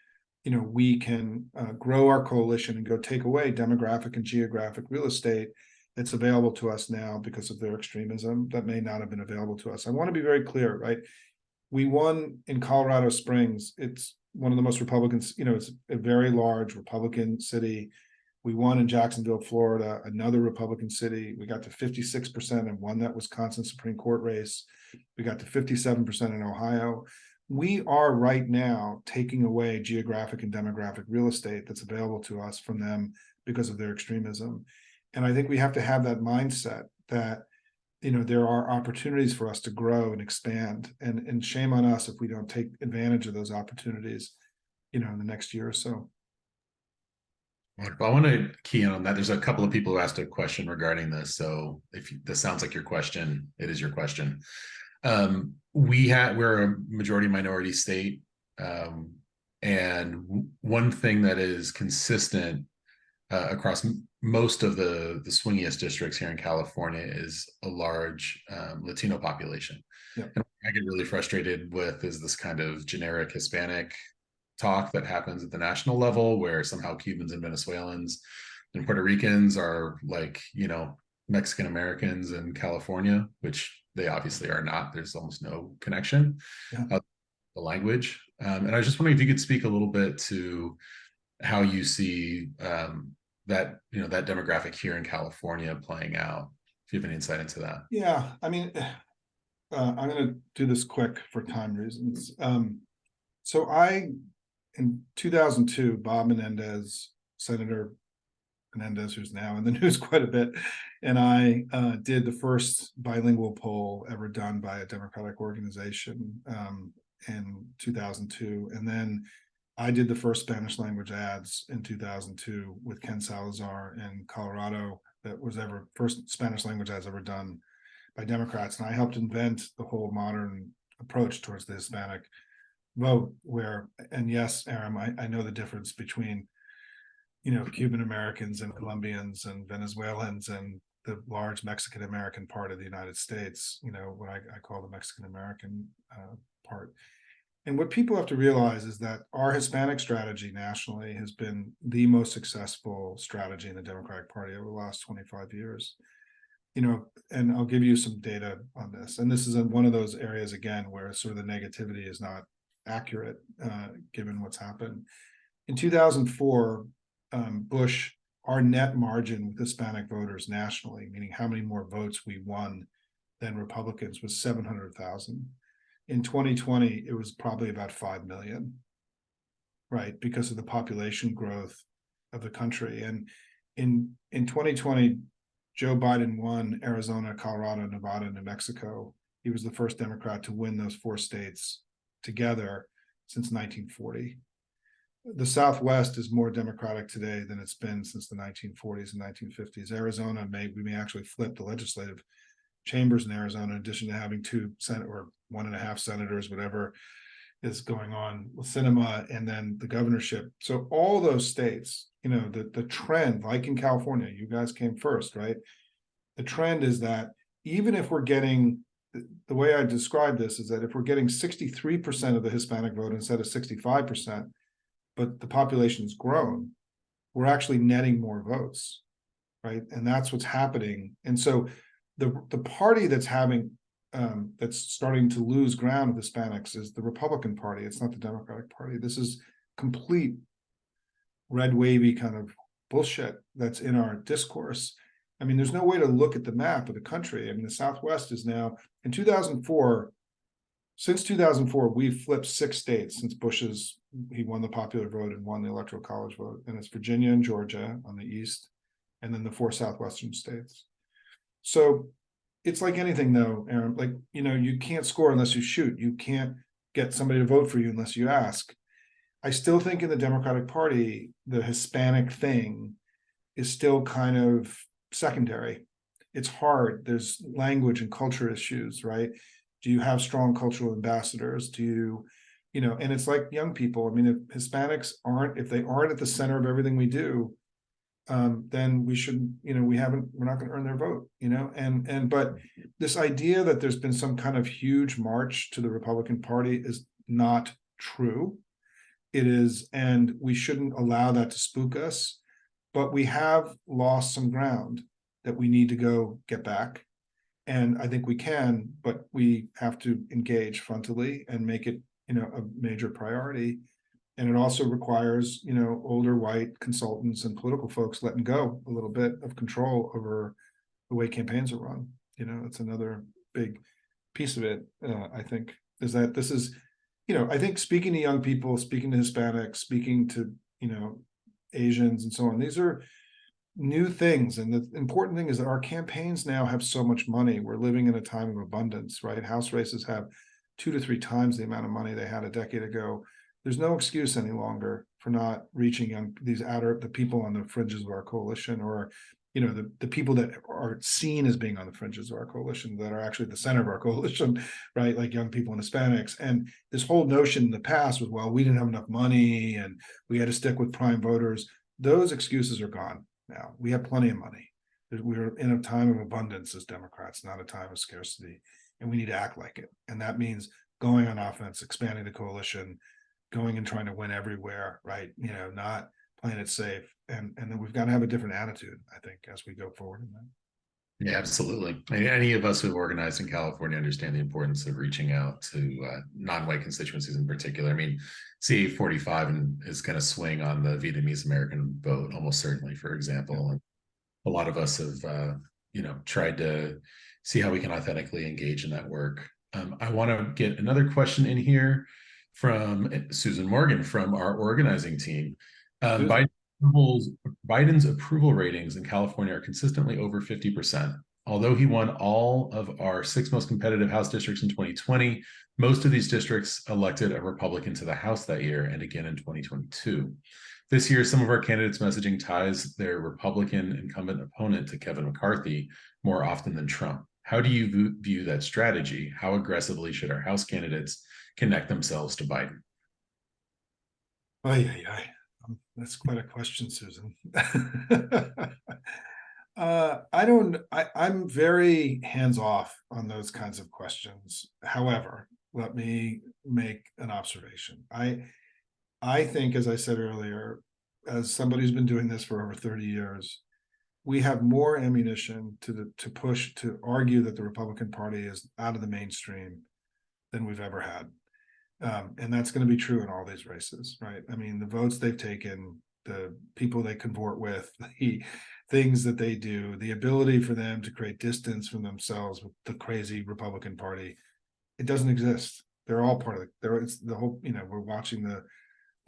Speaker 2: we can grow our coalition and go take away demographic and geographic real estate that's available to us now because of their extremism that may not have been available to us. I want to be very clear, right? We won in Colorado Springs. It's one of the most Republicans, it's a very large Republican city. We won in Jacksonville, Florida, another Republican city. We got to 56% and won that Wisconsin Supreme Court race. We got to 57% in Ohio. We are right now taking away geographic and demographic real estate that's available to us from them because of their extremism. And I think we have to have that mindset that, there are opportunities for us to grow and expand, and shame on us if we don't take advantage of those opportunities, in the next year or so.
Speaker 1: Wonderful. I want to key in on that. There's a couple of people who asked a question regarding this. So if this sounds like your question, it is your question. We're a majority minority state. And one thing that is consistent across most of the swingiest districts here in California is a large Latino population.
Speaker 2: Yeah.
Speaker 1: And what I get really frustrated with is this kind of generic Hispanic talk that happens at the national level, where somehow Cubans and Venezuelans and Puerto Ricans are like, Mexican Americans in California, which they obviously are not. There's almost no connection.
Speaker 2: Yeah.
Speaker 1: The language. And I was just wondering if you could speak a little bit to how you see that that demographic here in California playing out. If you have any insight into that.
Speaker 2: Yeah, I mean, I'm going to do this quick for time reasons. So in 2002, Bob Menendez, Senator Menendez, who's now in the news quite a bit, and I did the first bilingual poll ever done by a Democratic organization in 2002. And then I did the first Spanish language ads in 2002 with Ken Salazar in Colorado. That was ever first Spanish language ads ever done by Democrats. And I helped invent the whole modern approach towards the Hispanic vote where, and yes, Aram, I know the difference between, Cuban Americans and Colombians and Venezuelans and the large Mexican American part of the United States, what I call the Mexican American part. And what people have to realize is that our Hispanic strategy nationally has been the most successful strategy in the Democratic Party over the last 25 years. And I'll give you some data on this. And this is one of those areas, again, where sort of the negativity is not accurate, given what's happened. In 2004, Bush, our net margin with Hispanic voters nationally, meaning how many more votes we won than Republicans, was 700,000. In 2020, it was probably about 5 million, right? Because of the population growth of the country. And in 2020, Joe Biden won Arizona, Colorado, Nevada, New Mexico. He was the first Democrat to win those 4 states together since 1940. The Southwest is more Democratic today than it's been since the 1940s and 1950s. Arizona we may actually flip the legislative chambers in Arizona, in addition to having 2 or 1.5 senators, whatever is going on with Sinema, and then the governorship. So all those states, the trend, like in California, you guys came first, right? The trend is that even if we're getting, the way I describe this is that if we're getting 63% of the Hispanic vote instead of 65%, but the population's grown, we're actually netting more votes, right? And that's what's happening. And so the party that's that's starting to lose ground with Hispanics is the Republican Party. It's not the Democratic Party. This is complete red wavy kind of bullshit that's in our discourse. I mean, there's no way to look at the map of the country. I mean, the Southwest is now, in 2004, since 2004, we've flipped 6 states since he won the popular vote and won the electoral college vote. And it's Virginia and Georgia on the east, and then the 4 Southwestern states. So it's like anything though, Aaron, like, you can't score unless you shoot. You can't get somebody to vote for you unless you ask. I still think in the Democratic Party, the Hispanic thing is still kind of secondary. It's hard. There's language and culture issues, right? Do you have strong cultural ambassadors? Do you, and it's like young people. I mean, if Hispanics if they aren't at the center of everything we do, then we should, we're not going to earn their vote, but this idea that there's been some kind of huge march to the Republican Party is not true. It is, and we shouldn't allow that to spook us, but we have lost some ground that we need to go get back. And I think we can, but we have to engage frontally and make it, a major priority. And it also requires, older white consultants and political folks letting go a little bit of control over the way campaigns are run. It's another big piece of it, I think, is that this is, I think speaking to young people, speaking to Hispanics, speaking to, Asians and so on, these are new things. And the important thing is that our campaigns now have so much money. We're living in a time of abundance, right? House races have 2 to 3 times the amount of money they had a decade ago. There's no excuse any longer for not reaching the people on the fringes of our coalition, or, the people that are seen as being on the fringes of our coalition that are actually the center of our coalition, right? Like young people and Hispanics. And this whole notion in the past was, well, we didn't have enough money and we had to stick with prime voters. Those excuses are gone now. We have plenty of money. We're in a time of abundance as Democrats, not a time of scarcity, and we need to act like it. And that means going on offense, expanding the coalition, going and trying to win everywhere, right? Not playing it safe. And then we've got to have a different attitude, I think, as we go forward in that.
Speaker 1: Yeah, absolutely. Any of us who organized in California understand the importance of reaching out to non-white constituencies in particular. I mean, CA 45 is going to swing on the Vietnamese American vote almost certainly, for example. And a lot of us have, tried to see how we can authentically engage in that work. I want to get another question in here from Susan Morgan from our organizing team.
Speaker 2: Susan.
Speaker 1: Approvals, Biden's approval ratings in California are consistently over 50%. Although he won all of our six most competitive House districts in 2020, most of these districts elected a Republican to the House that year and again in 2022. This year, some of our candidates' messaging ties their Republican incumbent opponent to Kevin McCarthy more often than Trump. How do you view that strategy? How aggressively should our House candidates connect themselves to Biden?
Speaker 2: Oh, yeah. That's quite a question, Susan. I'm very hands-off on those kinds of questions. However, let me make an observation. I think, as I said earlier, as somebody who's been doing this for over 30 years, we have more ammunition to push to argue that the Republican Party is out of the mainstream than we've ever had. And that's going to be true in all these races, right? I mean, the votes they've taken, the people they convert with, the things that they do, the ability for them to create distance from themselves with the crazy Republican Party, it doesn't exist. They're all part of it. It's the whole, we're watching the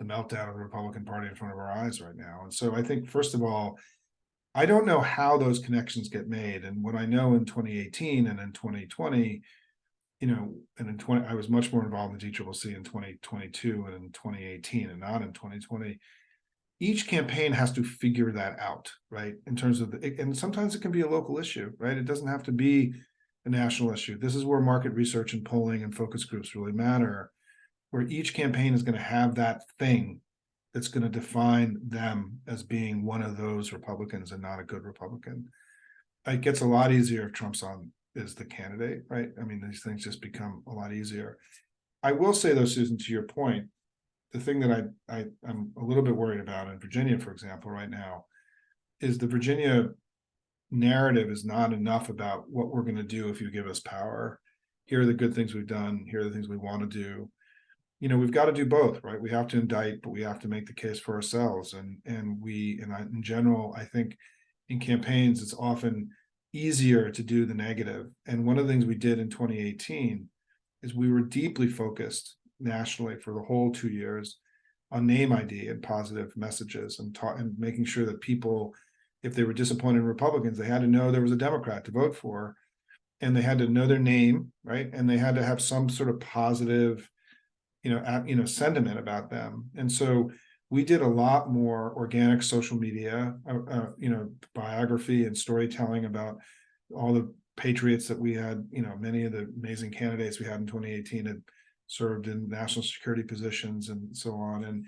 Speaker 2: meltdown of the Republican Party in front of our eyes right now. And so I think, first of all, I don't know how those connections get made. And what I know in 2018 and in 2020, and in 20, I was much more involved in GCCC in 2022 and in 2018 and not in 2020. Each campaign has to figure that out, right? In terms of and sometimes it can be a local issue, right? It doesn't have to be a national issue. This is where market research and polling and focus groups really matter, where each campaign is going to have that thing that's going to define them as being one of those Republicans and not a good Republican. It gets a lot easier if Trump's on is the candidate, right? I mean, these things just become a lot easier. I will say though, Susan, to your point, the thing that I'm a little bit worried about in Virginia, for example, right now, is the Virginia narrative is not enough about what we're going to do if you give us power. Here are the good things we've done. Here are the things we want to do. We've got to do both, right? We have to indict, but we have to make the case for ourselves. In general, I think in campaigns, it's often easier to do the negative. And one of the things we did in 2018 is we were deeply focused nationally for the whole 2 years on name ID and positive messages and making sure that people, if they were disappointed in Republicans, they had to know there was a Democrat to vote for, and they had to know their name, right? And they had to have some sort of positive sentiment about them. And so we did a lot more organic social media, biography and storytelling about all the patriots that we had. Many of the amazing candidates we had in 2018 had served in national security positions and so on. And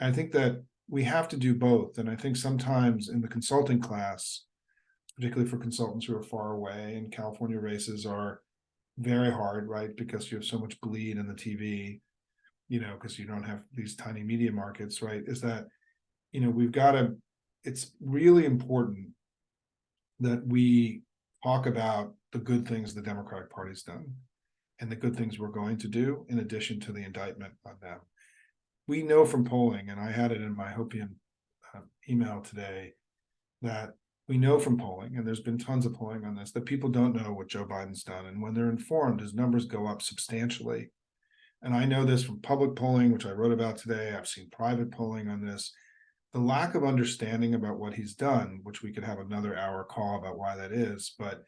Speaker 2: I think that we have to do both. And I think sometimes in the consulting class, particularly for consultants who are far away, and California races are very hard, right? Because you have so much bleed in the TV, because you don't have these tiny media markets, right? Is that, it's really important that we talk about the good things the Democratic Party's done and the good things we're going to do in addition to the indictment on them. We know from polling, and I had it in my Hopian email today, that we know from polling, and there's been tons of polling on this, that people don't know what Joe Biden's done. And when they're informed, his numbers go up substantially. And I know this from public polling, which I wrote about today. I've seen private polling on this. The lack of understanding about what he's done, which we could have another hour call about why that is, but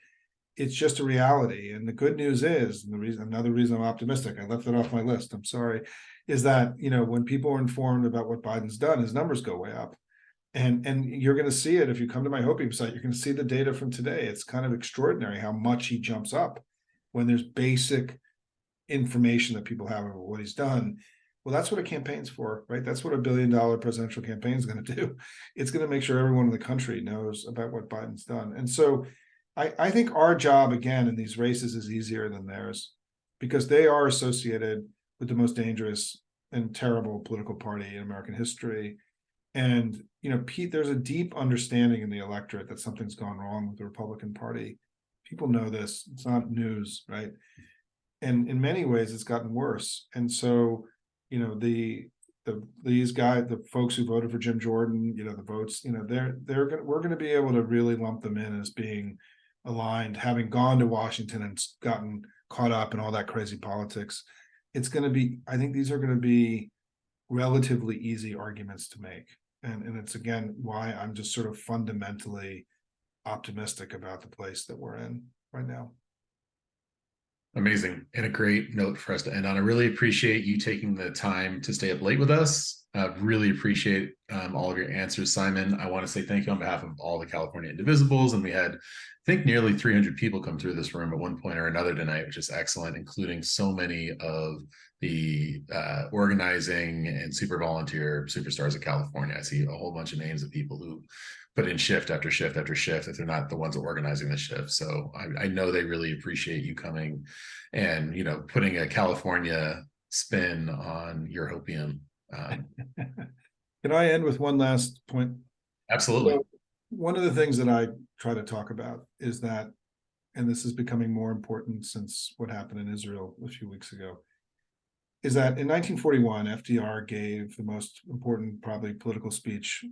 Speaker 2: it's just a reality. And the good news is, and another reason I'm optimistic, I left it off my list, I'm sorry, is that, when people are informed about what Biden's done, his numbers go way up. And you're going to see it if you come to my Hopium site. You're going to see the data from today. It's kind of extraordinary how much he jumps up when there's basic information that people have about what he's done. Well, that's what a campaign's for, right? That's what a $1 billion presidential campaign is going to do. It's going to make sure everyone in the country knows about what Biden's done. And so I think our job, again, in these races is easier than theirs, because they are associated with the most dangerous and terrible political party in American history. And, Pete, there's a deep understanding in the electorate that something's gone wrong with the Republican Party. People know this. It's not news, right? And in many ways, it's gotten worse. And so, you know, these guys, the folks who voted for Jim Jordan, you know, the votes, you know, we're going to be able to really lump them in as being aligned, having gone to Washington and gotten caught up in all that crazy politics. It's going to be, I think these are going to be relatively easy arguments to make. And it's again why I'm just sort of fundamentally optimistic about the place that we're in right now.
Speaker 1: Amazing. And a great note for us to end on. I really appreciate you taking the time to stay up late with us. Really appreciate all of your answers, Simon. I want to say thank you on behalf of all the California Indivisibles. And we had, I think, nearly 300 people come through this room at one point or another tonight, which is excellent, including so many of the organizing and super volunteer superstars of California. I see a whole bunch of names of people who put in shift after shift after shift if they're not the ones organizing the shift. So I know they really appreciate you coming and, you know, putting a California spin on your hopium.
Speaker 2: Can I end with one last point?
Speaker 1: Absolutely.
Speaker 2: So one of the things that I try to talk about is that, and this is becoming more important since what happened in Israel a few weeks ago, is that in 1941, FDR gave the most important, probably, political speech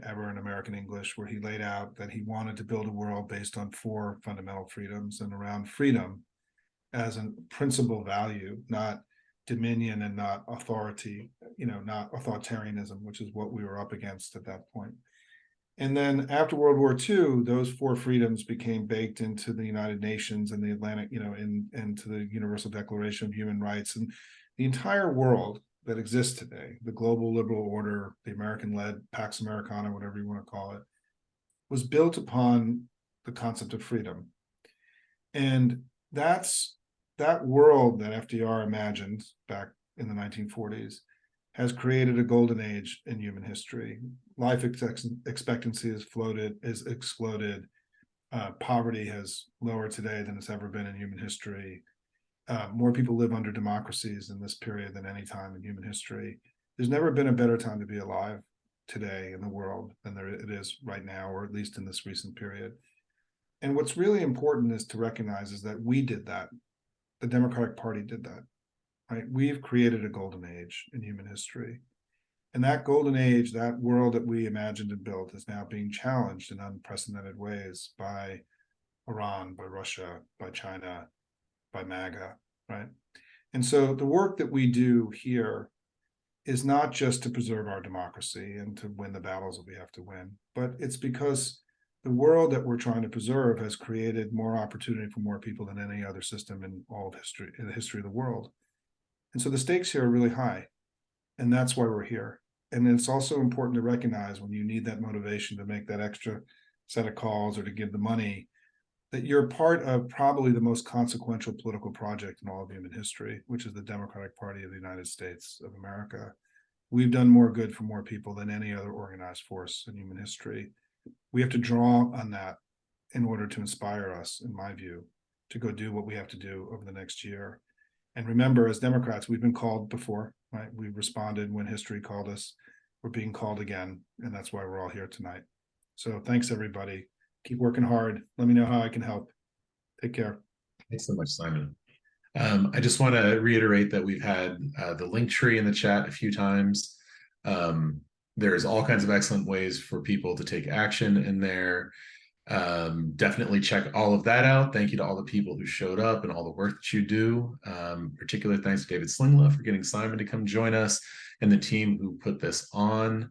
Speaker 2: ever in American English, where he laid out that he wanted to build a world based on 4 fundamental freedoms, and around freedom as a principal value, not dominion and not authority, you know, not authoritarianism, which is what we were up against at that point. And then after World War II, those 4 freedoms became baked into the United Nations and the Atlantic, you know, into the Universal Declaration of Human Rights. And the entire world that exists today, the global liberal order, the American-led Pax Americana, whatever you want to call it, was built upon the concept of freedom. And that's that world that FDR imagined back in the 1940s has created a golden age in human history. Life expectancy has exploded. Poverty has lower today than it's ever been in human history. More people live under democracies in this period than any time in human history. There's never been a better time to be alive today in the world than it is right now, or at least in this recent period. And what's really important is to recognize is that we did that. The Democratic Party did that, right? We've created a golden age in human history. And that golden age, that world that we imagined and built, is now being challenged in unprecedented ways by Iran, by Russia, by China, by MAGA, right? And so the work that we do here is not just to preserve our democracy and to win the battles that we have to win, but it's because the world that we're trying to preserve has created more opportunity for more people than any other system in all of history, in the history of the world. And so the stakes here are really high, and that's why we're here. And it's also important to recognize when you need that motivation to make that extra set of calls or to give the money, that you're part of probably the most consequential political project in all of human history, which is the Democratic Party of the United States of America. We've done more good for more people than any other organized force in human history. We have to draw on that in order to inspire us, in my view, to go do what we have to do over the next year. And remember, as Democrats, we've been called before, right? We responded when history called us. We're being called again, and that's why we're all here tonight. So thanks, everybody. Keep working hard. Let me know how I can help. Take care.
Speaker 1: Thanks so much, Simon. I just want to reiterate that we've had the link tree in the chat a few times. There's all kinds of excellent ways for people to take action in there. Definitely check all of that out. Thank you to all the people who showed up and all the work that you do. Particular thanks to David Slingla for getting Simon to come join us and the team who put this on.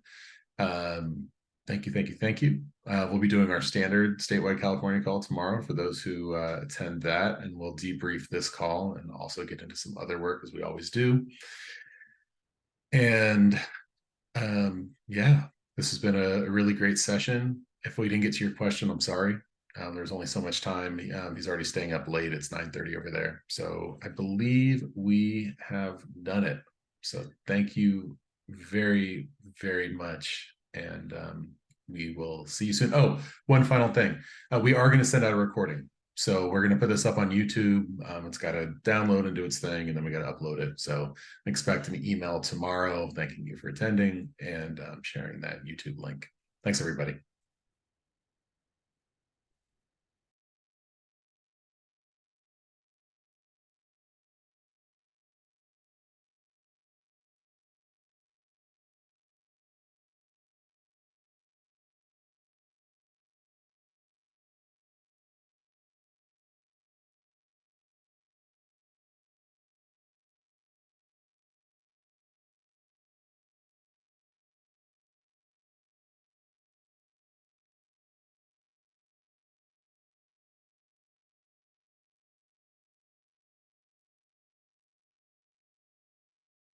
Speaker 1: Thank you, thank you, thank you. We'll be doing our standard statewide California call tomorrow for those who attend that, and we'll debrief this call and also get into some other work as we always do. And yeah, this has been a really great session. If we didn't get to your question, I'm sorry. There's only so much time. He's already staying up late. It's 9:30 over there. So I believe we have done it. So thank you very, very much. And we will see you soon. Oh, one final thing. We are going to send out a recording. So we're going to put this up on YouTube. It's got to download and do its thing, and then we got to upload it. So expect an email tomorrow thanking you for attending and sharing that YouTube link. Thanks, everybody.